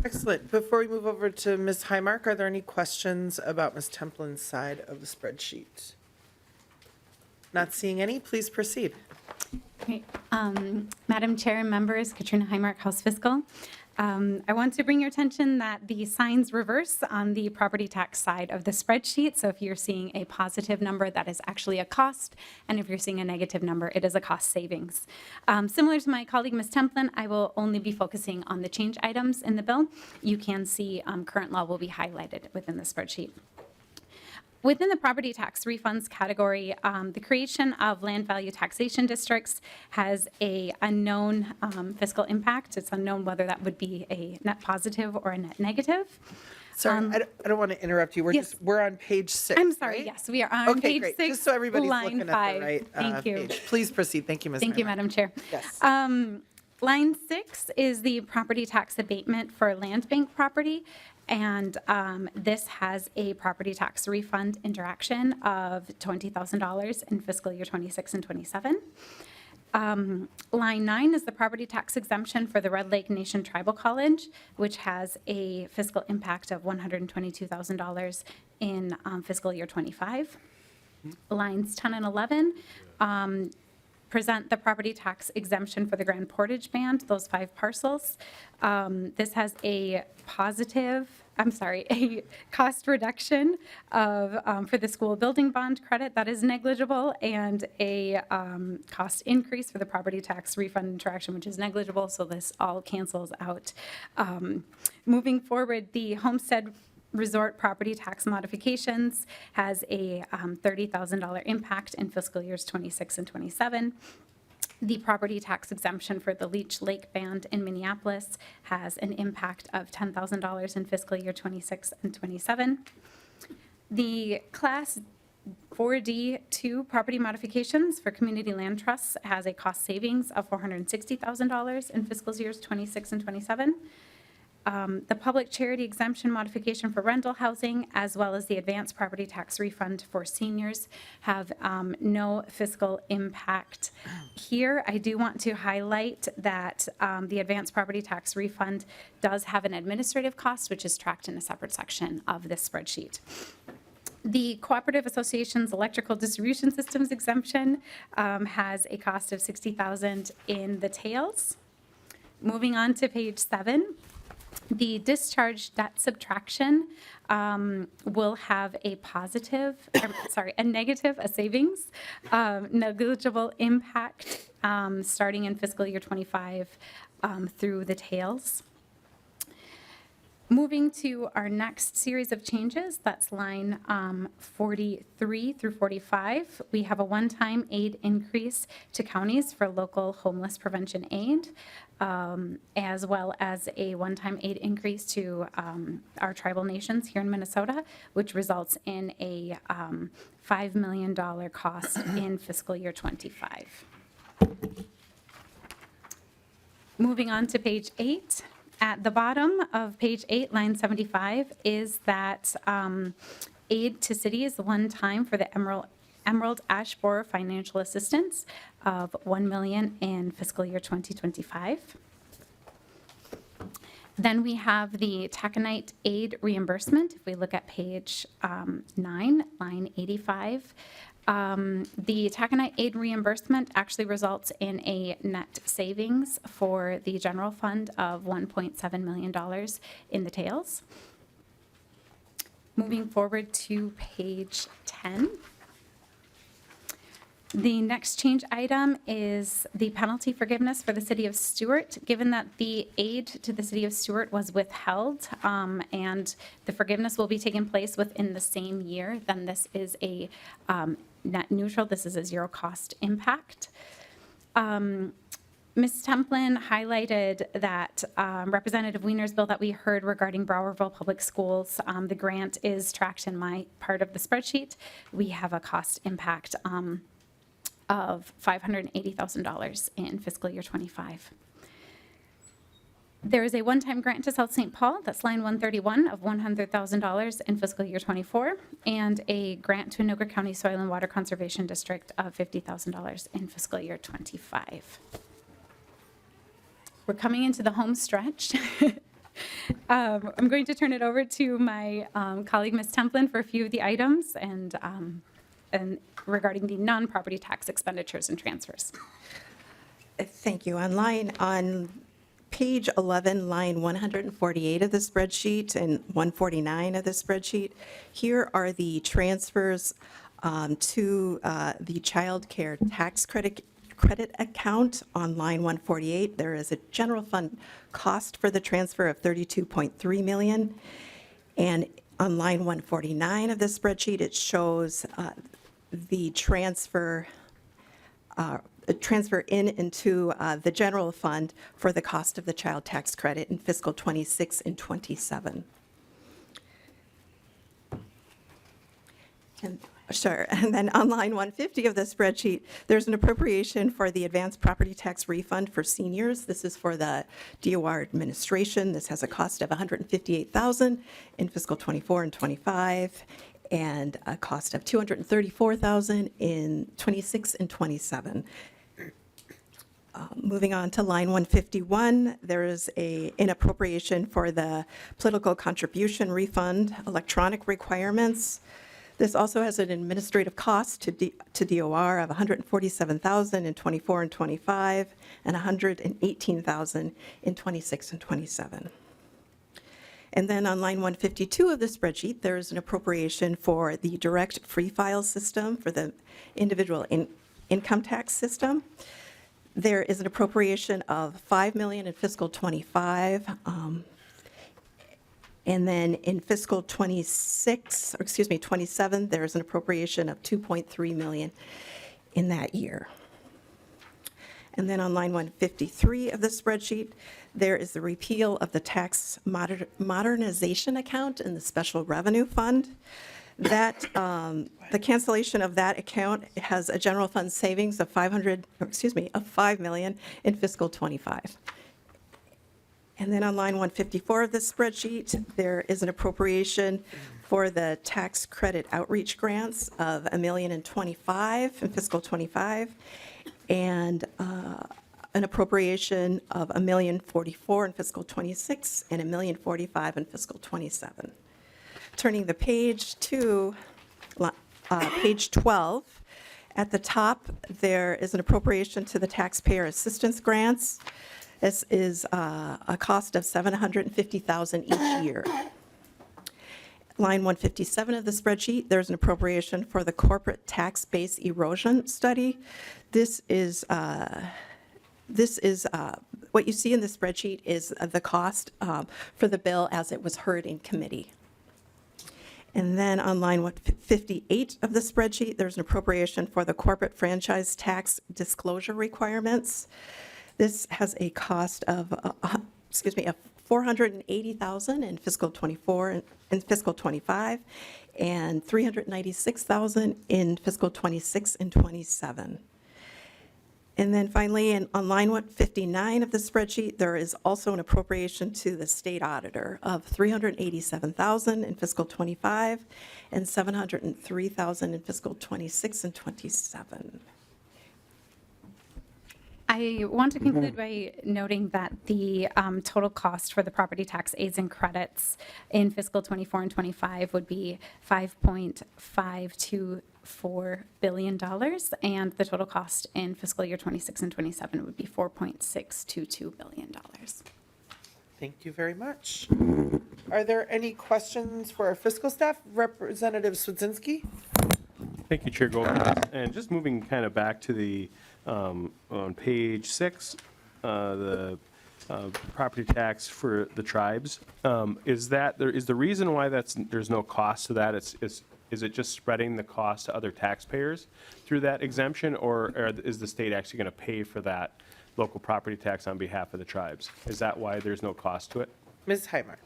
Excellent. Before we move over to Ms. Highmark, are there any questions about Ms. Templin's side of the spreadsheet? Not seeing any, please proceed. Great. Madam Chair and members, Katrina Highmark, House Fiscal. I want to bring your attention that the signs reverse on the property tax side of the spreadsheet. So if you're seeing a positive number, that is actually a cost. And if you're seeing a negative number, it is a cost savings. Similar to my colleague, Ms. Templin, I will only be focusing on the change items in the bill. You can see current law will be highlighted within the spreadsheet. Within the property tax refunds category, the creation of land value taxation districts has a unknown fiscal impact. It's unknown whether that would be a net positive or a net negative. Sorry, I don't want to interrupt you. We're on page 6. I'm sorry. Right? Yes, we are on Okay, page great. 6, Just so everybody's line looking 5. at the right Thank you. page. Please proceed. Thank you, Ms. Thank you, Highmark. Madam Chair. Yes. Line 6 is the property tax abatement for land bank property, and this has a property tax refund interaction of $20,000 in fiscal year 26 and 27. Line 9 is the property tax exemption for the Red Lake Nation Tribal College, which has a fiscal impact of $122,000 in fiscal year 25. Lines 10 and 11 present the property tax exemption for the Grand Portage Band, those 5 parcels. This has a a cost reduction of, for the school building bond credit, that is negligible, and a cost increase for the property tax refund interaction, which is negligible, so this all cancels out. Moving forward, the homestead resort property tax modifications has a $30,000 impact in fiscal years 26 and 27. The property tax exemption for the Leech Lake Band in Minneapolis has an impact of $10,000 in fiscal year 26 and 27. The Class 4D2 property modifications for community land trusts has a cost savings of $460,000 in fiscal years 26 and 27. The public charity exemption modification for rental housing, as well as the advanced property tax refund for seniors, have no fiscal impact here. I do want to highlight that the advanced property tax refund does have an administrative cost, which is tracked in a separate section of this spreadsheet. The Cooperative Association's electrical distribution systems exemption has a cost of $60,000 in the tails. Moving on to page 7. The discharge debt subtraction will have a a savings, negligible impact starting in fiscal year 25 through the tails. Moving to our next series of changes, that's line 43 through 45. We have a one-time aid increase to counties for local homeless prevention aid, as well as a one-time aid increase to our tribal nations here in Minnesota, which results in a $5 million cost in fiscal year 25. Moving on to page 8. At the bottom of page 8, line 75, is that aid to cities one time for the Emerald Ash Borer financial assistance of $1 million in fiscal year 2025. Then we have the taconite aid reimbursement. If we look at page 9, line 85, the taconite aid reimbursement actually results in a net savings for the general fund of $1.7 million in the tails. Moving forward to page 10. The next change item is the penalty forgiveness for the city of Stuart. Given that the aid to the city of Stuart was withheld and the forgiveness will be taking place within the same year, then this is a net neutral. This is a zero cost impact. Ms. Templin highlighted that Representative Wiener's bill that we heard regarding Browerville Public Schools. The grant is tracked in my part of the spreadsheet. We have a cost impact of $580,000 in fiscal year 25. There is a one-time grant to South St. Paul, that's line 131 of $100,000 in fiscal year 24, and a grant to Anoka County Soil and Water Conservation District of $50,000 in fiscal year 25. We're coming into the home stretch. I'm going to turn it over to my colleague, Ms. Templin, for a few of the items and regarding the non-property tax expenditures and transfers. Thank you. On page 11, line 148 of the spreadsheet and 149 of the spreadsheet, here are the transfers to the child care tax credit account on line 148. There is a general fund cost for the transfer of $32.3 million. And on line 149 of the spreadsheet, it shows the transfer into the general fund for the cost of the child tax credit in fiscal 26 and 27. Sure. And then on line 150 of the spreadsheet, there's an appropriation for the advanced property tax refund for seniors. This is for the DOR administration. This has a cost of $158,000 in fiscal 24 and 25, and a cost of $234,000 in 26 and 27. Moving on to line 151, there is an appropriation for the political contribution refund electronic requirements. This also has an administrative cost to DOR of $147,000 in 24 and 25, and $118,000 in 26 and 27. And then on line 152 of the spreadsheet, there is an appropriation for the direct free file system for the individual income tax system. There is an appropriation of $5 million in fiscal 25. And then in fiscal 27, there is an appropriation of $2.3 million in that year. And then on line 153 of the spreadsheet, there is the repeal of the tax modernization account in the special revenue fund. That the cancellation of that account has a general fund savings of $5 million in fiscal 25. And then on line 154 of the spreadsheet, there is an appropriation for the tax credit outreach grants of $1,025,000 in fiscal 25, and an appropriation of $1,044,000 in fiscal 26 and $1,045,000 in fiscal 27. Turning the page to page 12, at the top there is an appropriation to the taxpayer assistance grants. This is a cost of $750,000 each year. Line 157 of the spreadsheet, there's an appropriation for the corporate tax base erosion study. This is what you see in the spreadsheet is the cost for the bill as it was heard in committee. And then on line 158 of the spreadsheet, there's an appropriation for the corporate franchise tax disclosure requirements. This has a cost of, of $480,000 in fiscal '24 and fiscal '25, and $396,000 in fiscal '26 and '27. And then finally, on line 159 of the spreadsheet, there is also an appropriation to the state auditor of $387,000 in fiscal '25 and $703,000 in fiscal '26 and '27. I want to conclude by noting that the total cost for the property tax aids and credits in fiscal '24 and '25 would be $5.524 billion, and the total cost in fiscal year '26 and '27 would be $4.622 billion. Thank you very much. Are there any questions for our fiscal staff? Representative Swedzinski? Thank you, Chair Goldberg. And just moving kind of back to the, on page 6, the property tax for the tribes, is the reason why there's no cost to that, is it just spreading the cost to other taxpayers through that exemption, or is the state actually going to pay for that local property tax on behalf of the tribes? Is that why there's no cost to it? Ms. Highmark?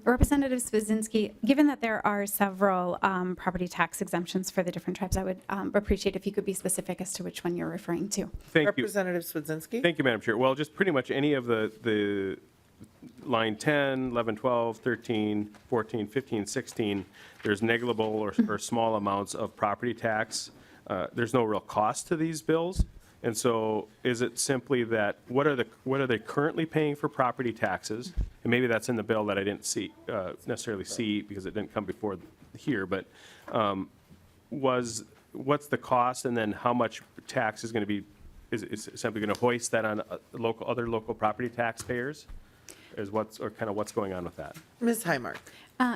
Representative Swedzinski, given that there are several property tax exemptions for the different tribes, I would appreciate if you could be specific as to which one you're referring to. Thank you. Representative Swedzinski? Thank you, Madam Chair. Well, just pretty much any of the line 10, 11, 12, 13, 14, 15, 16, there's negligible or small amounts of property tax. There's no real cost to these bills. And so is it simply that, what are they currently paying for property taxes? And maybe that's in the bill that I didn't see, necessarily see because it didn't come before here, but what's the cost, and then how much tax is going to be, is simply going to hoist that on other local property taxpayers? What's going on with that? Ms. Highmark?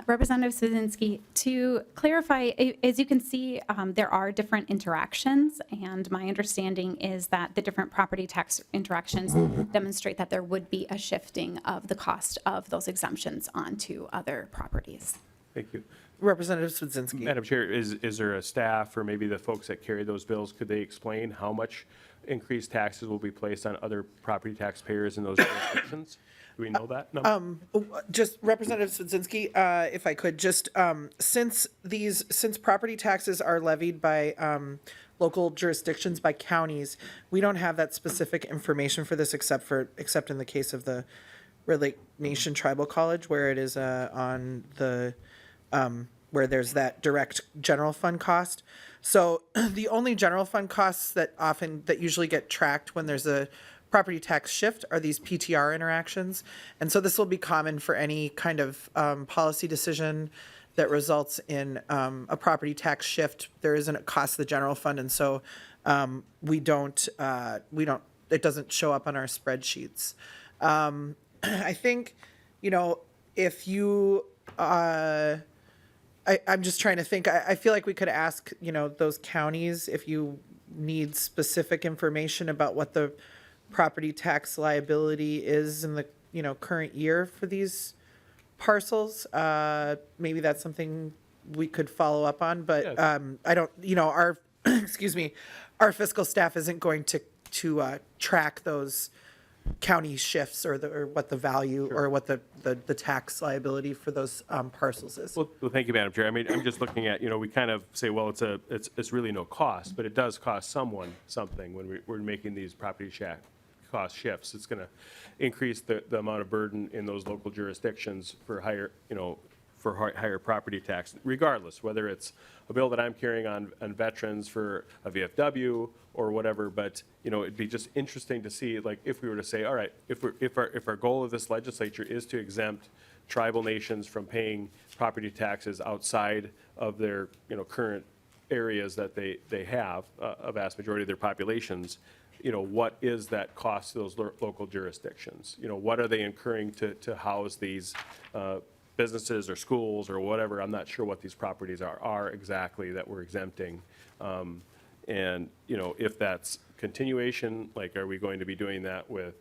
Representative Swedzinski, to clarify, as you can see, there are different interactions, and my understanding is that the different property tax interactions demonstrate that there would be a shifting of the cost of those exemptions onto other properties. Thank you. Representative Swedzinski? Madam Chair, is there a staff or maybe the folks that carry those bills, could they explain how much increased taxes will be placed on other property taxpayers in those jurisdictions? Do we know that number? Just Representative Swedzinski, if I could, just since property taxes are levied by local jurisdictions, by counties, we don't have that specific information for this except in the case of the Red Lake Nation Tribal College, where it is on the where there's that direct general fund cost. So the only general fund costs that usually get tracked when there's a property tax shift are these PTR interactions. And so this will be common for any kind of policy decision that results in a property tax shift. There isn't a cost to the general fund, and so it doesn't show up on our spreadsheets. I think, if you, I'm just trying to think, I feel like we could ask, those counties if you need specific information about what the property tax liability is in the, current year for these parcels. Maybe that's something we could follow up on, but I don't, our, excuse me, our fiscal staff isn't going to track those county shifts or what the value or what the tax liability for those parcels is. Well, thank you, Madam Chair. I mean, I'm just looking at, we kind of say, well, it's really no cost, but it does cost someone something when we're making these property cost shifts. It's going to increase the amount of burden in those local jurisdictions for higher, higher property tax, regardless, whether it's a bill that I'm carrying on veterans for a VFW or whatever. But, it'd be just interesting to see, like, if we were to say, all right, if our goal of this legislature is to exempt tribal nations from paying property taxes outside of their, current areas that they have, a vast majority of their populations, what is that cost to those local jurisdictions? What are they incurring to house these businesses or schools or whatever? I'm not sure what these properties are exactly that we're exempting. And, if that's continuation, like, are we going to be doing that with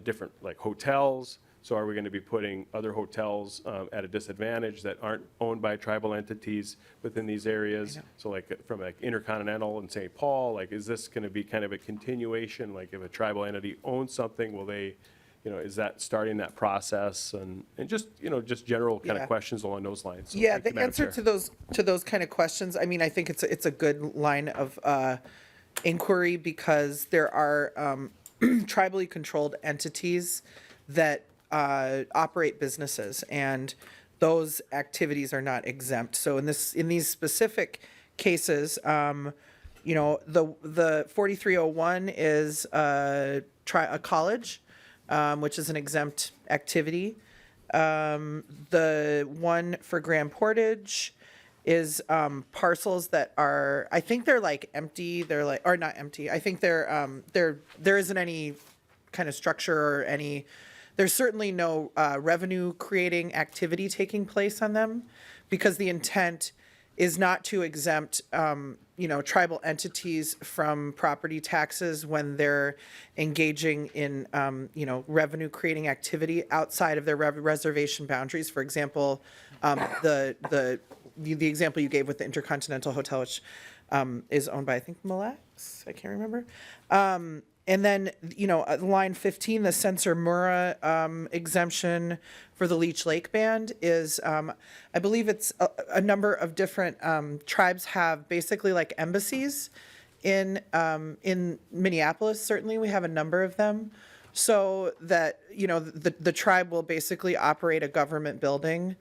different, like, hotels? So are we going to be putting other hotels at a disadvantage that aren't owned by tribal entities within these areas? So like from like Intercontinental in St. Paul, like, is this going to be kind of a continuation? Like, if a tribal entity owns something, will they, is that starting that process? And just, just general kind Yeah. of questions along those lines. So Yeah, thank you, the Madam answer Chair. to those kind of questions, I mean, I think it's a good line of inquiry because there are tribally controlled entities that operate businesses, and those activities are not exempt. So in these specific cases, the 4301 is a college, which is an exempt activity. The one for Grand Portage is parcels that are, I think they're like empty. They're like, or not empty. I think there isn't any kind of structure or any. There's certainly no revenue creating activity taking place on them, because the intent is not to exempt tribal entities from property taxes when they're engaging in revenue creating activity outside of their reservation boundaries. For example, the example you gave with the Intercontinental Hotel, which is owned by, I think, Mille Lacs, I can't remember. And then, line 15, the Censor Mura exemption for the Leech Lake Band is, I believe it's a number of different tribes have basically like embassies in Minneapolis. Certainly, we have a number of them, so that the tribe will basically operate a government building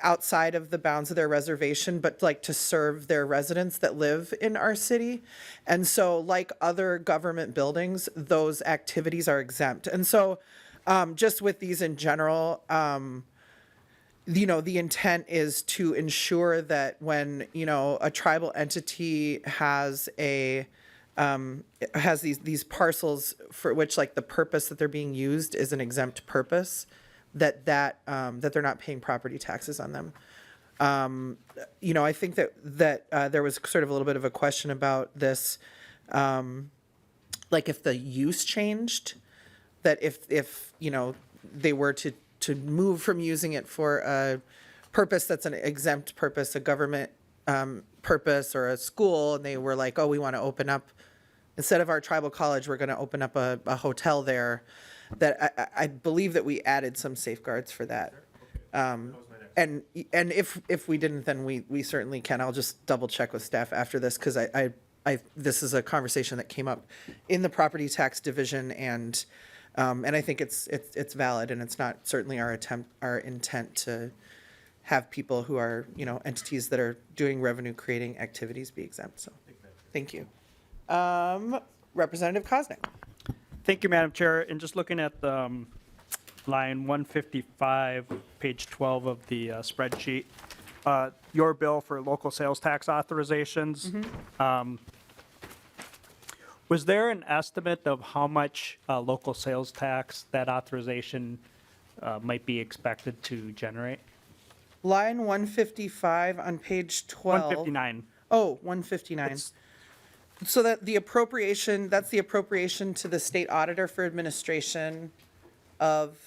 outside of the bounds of their reservation, but like to serve their residents that live in our city. And so like other government buildings, those activities are exempt. And so just with these in general, the intent is to ensure that when, a tribal entity has these parcels for which like the purpose that they're being used is an exempt purpose, that they're not paying property taxes on them. I think that there was sort of a little bit of a question about this, like if the use changed, that if they were to move from using it for a purpose that's an exempt purpose, a government purpose or a school, and they were like, oh, we want to open up, instead of our tribal college, we're going to open up a hotel there, that I believe that we added some safeguards for that. And if we didn't, then we certainly can. I'll just double check with staff after this, because this is a conversation that came up in the property tax division, and I think it's valid, and it's not certainly our intent to have people who are entities that are doing revenue creating activities be exempt. So, thank you, Representative Kosnick. Thank you, Madam Chair. And just looking at the line 155, page 12 of the spreadsheet, your bill for local sales tax authorizations, was there an estimate of how much local sales tax that authorization might be expected to generate? Line 155 on page 12. 159. Oh, 159. So that's the appropriation to the state auditor for administration of,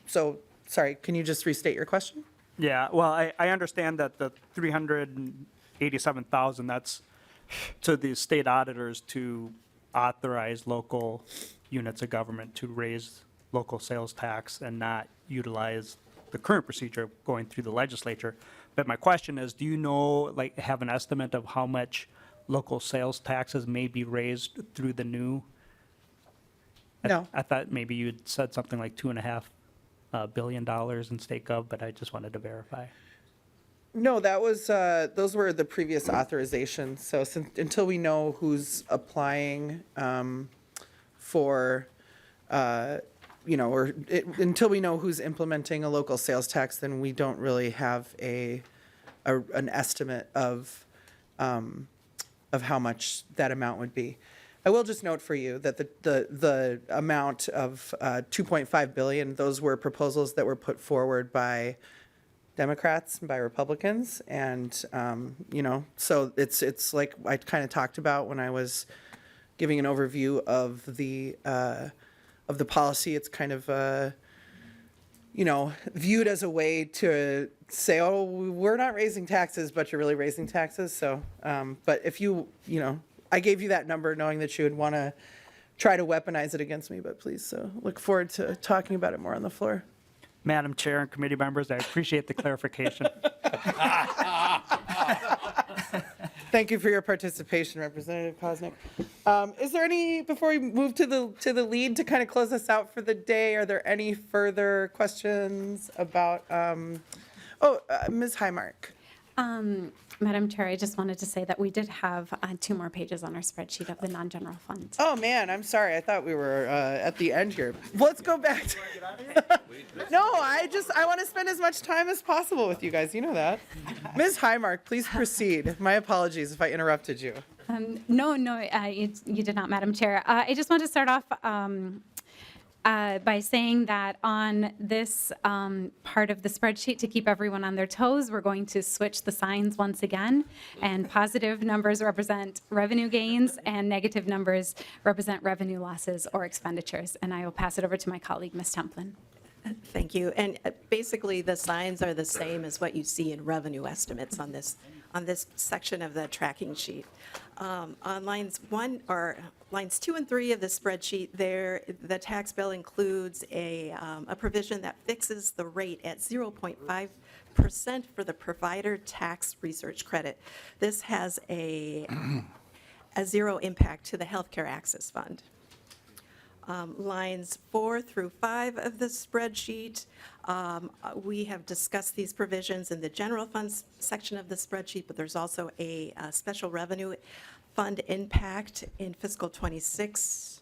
sorry, can you just restate your question? Yeah, well, I understand that the 387,000, that's to the state auditors to authorize local units of government to raise local sales tax and not utilize the current procedure going through the legislature. But my question is, do you have an estimate of how much local sales taxes may be raised through the new? No. I thought maybe you'd said something like $2.5 billion in state gov, but I just wanted to verify. No, that was, those were the previous authorizations. So until we know who's applying for, until we know who's implementing a local sales tax, then we don't really have an estimate of of how much that amount would be. I will just note for you that the amount of 2.5 billion, those were proposals that were put forward by Democrats and by Republicans, and you know, so it's like I kind of talked about when I was giving an overview of the policy. It's kind of you know, viewed as a way to say, oh, we're not raising taxes, but you're really raising taxes. So, but if you know, I gave you that number knowing that you would want to try to weaponize it against me, but please, so look forward to talking about it more on the floor. Madam Chair and committee members, I appreciate the clarification. Thank you for your participation, Representative Koznick. Is there any, before we move to the lead to kind of close us out for the day, are there any further questions about, Ms. Highmark? Madam Chair, I just wanted to say that we did have 2 more pages on our spreadsheet of the non-general fund. Oh, man, I'm sorry. I thought we were at the end here. Let's go back. No, I want to spend as much time as possible with you guys. You know that. Ms. Highmark, please proceed. My apologies if I interrupted you. No, you did not, Madam Chair. I just want to start off by saying that on this part of the spreadsheet, to keep everyone on their toes, we're going to switch the signs once again, and positive numbers represent revenue gains and negative numbers represent revenue losses or expenditures. And I will pass it over to my colleague, Ms. Templin. Thank you. And basically, the signs are the same as what you see in revenue estimates on this section of the tracking sheet. On lines 2 and 3 of the spreadsheet, the tax bill includes a provision that fixes the rate at 0.5% for the provider tax research credit. This has a zero impact to the Healthcare Access Fund. Lines 4 through 5 of the spreadsheet, we have discussed these provisions in the general funds section of the spreadsheet, but there's also a special revenue fund impact in fiscal 24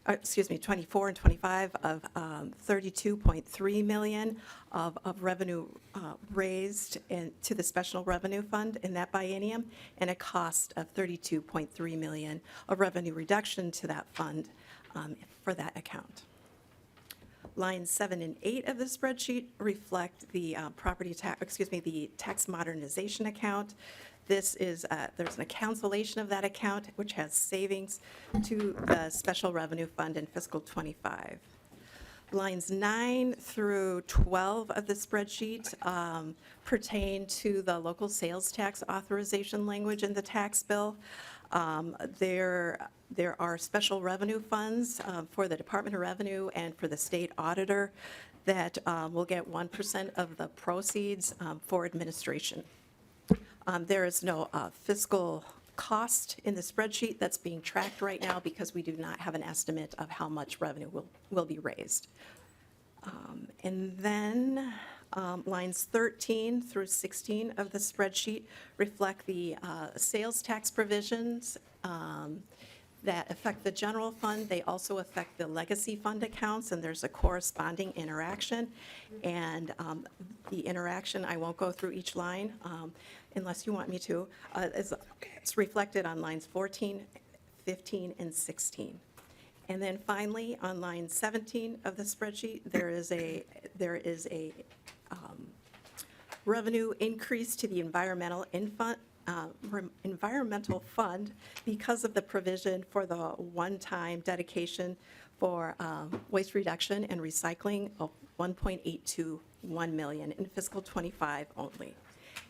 and 25 of 32.3 million of revenue raised to the special revenue fund in that biennium, and a cost of 32.3 million of revenue reduction to that fund for that account. Lines 7 and 8 of the spreadsheet reflect the the tax modernization account. This is, there's a cancellation of that account, which has savings to the special revenue fund in fiscal 25. Lines 9 through 12 of the spreadsheet pertain to the local sales tax authorization language in the tax bill. There are special revenue funds for the Department of Revenue and for the state auditor that will get 1% of the proceeds for administration. There is no fiscal cost in the spreadsheet that's being tracked right now because we do not have an estimate of how much revenue will be raised. And then lines 13 through 16 of the spreadsheet reflect the sales tax provisions that affect the general fund. They also affect the legacy fund accounts, and there's a corresponding interaction. And the interaction, I won't go through each line unless you want me to. It's reflected on lines 14, 15, and 16. And then finally, on line 17 of the spreadsheet, there is a revenue increase to the environmental fund because of the provision for the one-time dedication for waste reduction and recycling of $1.821 million in fiscal 25 only.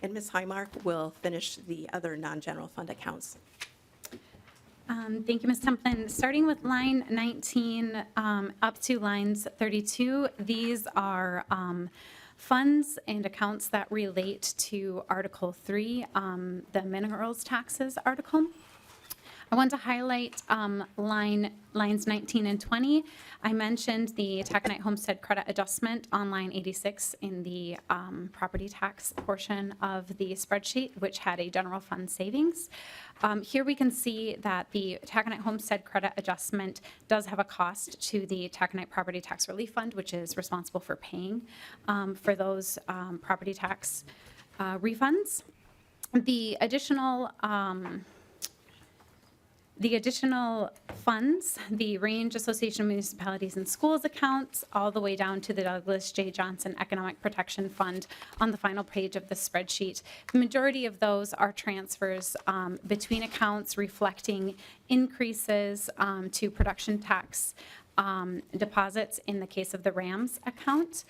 And Ms. Highmark will finish the other non-general fund accounts. Thank you, Ms. Templin. Starting with line 19 up to lines 32, these are funds and accounts that relate to Article 3, the minerals taxes article. I want to highlight lines 19 and 20. I mentioned the taconite homestead credit adjustment on line 86 in the property tax portion of the spreadsheet, which had a general fund savings. Here we can see that the taconite homestead credit adjustment does have a cost to the taconite property tax relief fund, which is responsible for paying for those property tax refunds. The additional The additional funds, the Range Association of Municipalities and Schools accounts, all the way down to the Douglas J. Johnson Economic Protection Fund on the final page of the spreadsheet. The majority of those are transfers between accounts reflecting increases to production tax deposits in the case of the RAMS account,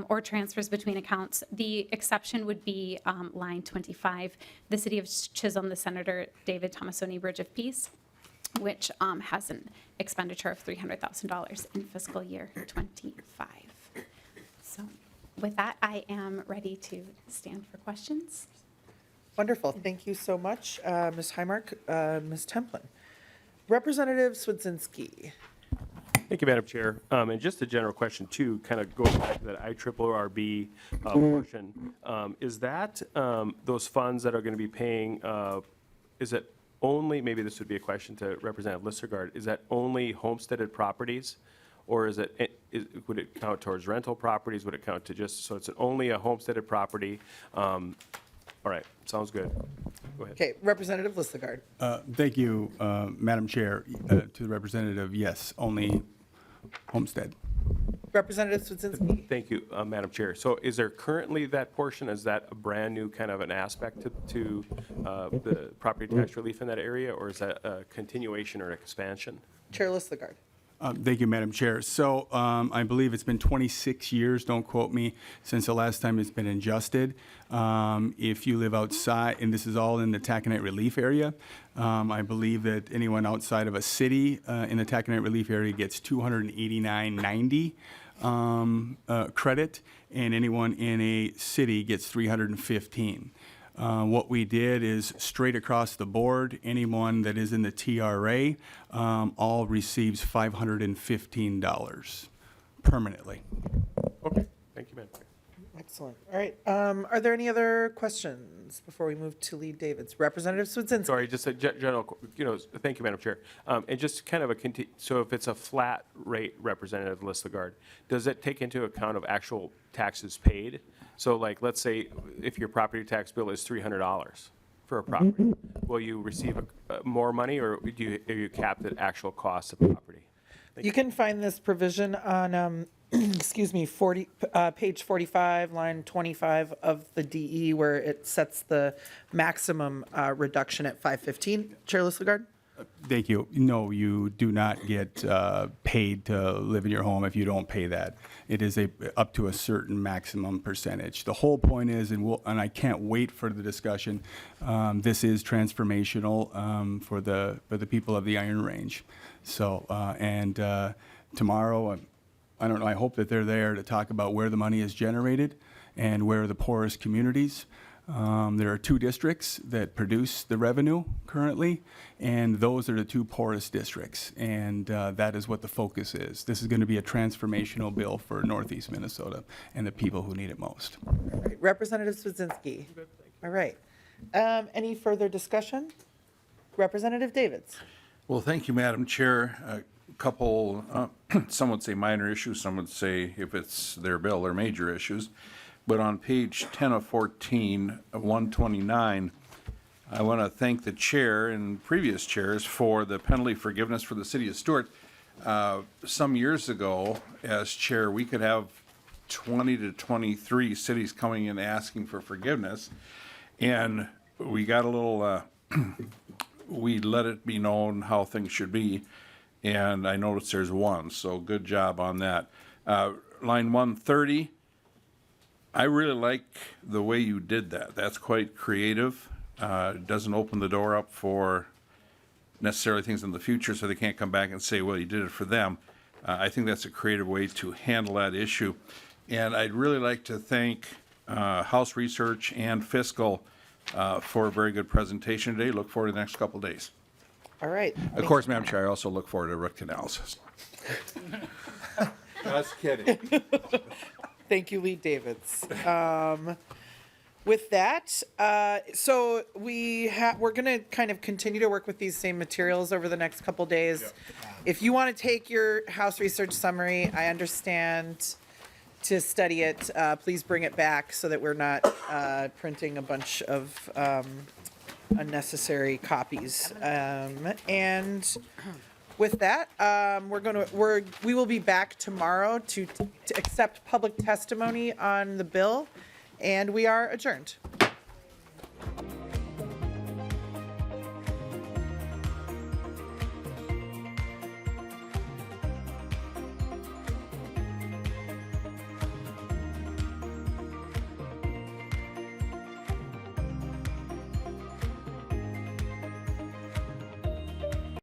or transfers between accounts. The exception would be line 25, the City of Chisholm, the Senator David Tomasoni Bridge of Peace, which has an expenditure of $300,000 in fiscal year '25. So with that, I am ready to stand for questions. Wonderful. Thank you so much, Ms. Highmark. Ms. Templin. Representative Swedzinski. Thank you, Madam Chair. And just a general question too, kind of going back to that IRRB portion. Is that those funds that are going to be paying, is it only, maybe this would be a question to Representative Listergaard, is that only homesteaded properties? Or is it, would it count towards rental properties? Would it count to just, so it's only a homesteaded property? All right, sounds good. Go ahead. Okay, Representative Listergaard. Thank you, Madam Chair. To the representative, yes, only homestead. Representative Swedzinski. Thank you, Madam Chair. So is there currently that portion, is that a brand-new kind of an aspect to the property tax relief in that area, or is that a continuation or an expansion? Chair Listergaard. Thank you, Madam Chair. So I believe it's been 26 years, don't quote me, since the last time it's been adjusted. If you live outside, and this is all in the taconite relief area, I believe that anyone outside of a city in the taconite relief area gets $289.90 credit, and anyone in a city gets $315. What we did is straight across the board, anyone that is in the TRA all receives $515 permanently. Okay, thank you, Madam Chair. Excellent. All right. Are there any other questions before we move to Lead David's? Representative Swedzinski. Sorry, just a general, thank you, Madam Chair. And just kind of so if it's a flat rate, Representative Listergaard, does it take into account of actual taxes paid? So like, let's say if your property tax bill is $300 for a property, will you receive more money, or are you capped at actual cost of property? You can find this provision on, excuse me, page 45, line 25 of the DE, where it sets the maximum reduction at $515. Chair Listergaard? Thank you. No, you do not get paid to live in your home if you don't pay that. It is up to a certain maximum percentage. The whole point is, and I can't wait for the discussion, this is transformational for the people of the Iron Range. So, tomorrow, I don't know, I hope that they're there to talk about where the money is generated and where are the poorest communities. There are 2 districts that produce the revenue currently, and those are the 2 poorest districts, and that is what the focus is. This is going to be a transformational bill for Northeast Minnesota and the people who need it most. All right. Representative Swedzinski. All right. Any further discussion? Representative Davids. Well, thank you, Madam Chair. A couple, some would say minor issues, some would say if it's their bill, they're major issues. But on page 10 of 14, 129, I want to thank the chair and previous chairs for the penalty forgiveness for the city of Stuart. Some years ago, as chair, we could have 20 to 23 cities coming in asking for forgiveness. And we got a little, we let it be known how things should be. And I noticed there's 1, so good job on that. Line 130. I really like the way you did that. That's quite creative. It doesn't open the door up for necessarily things in the future, so they can't come back and say, well, you did it for them. I think that's a creative way to handle that issue. And I'd really like to thank House Research and Fiscal for a very good presentation today. Look forward to the next couple of days. All right. Of course, Madam Chair, I also look forward to root canals. Just kidding. Thank you, Lead Davids. With that, so we're going to kind of continue to work with these same materials over the next couple days. Yep. If you want to take your House Research summary, I understand, to study it, please bring it back so that we're not printing a bunch of unnecessary copies. And with that, we will be back tomorrow to accept public testimony on the bill, and we are adjourned.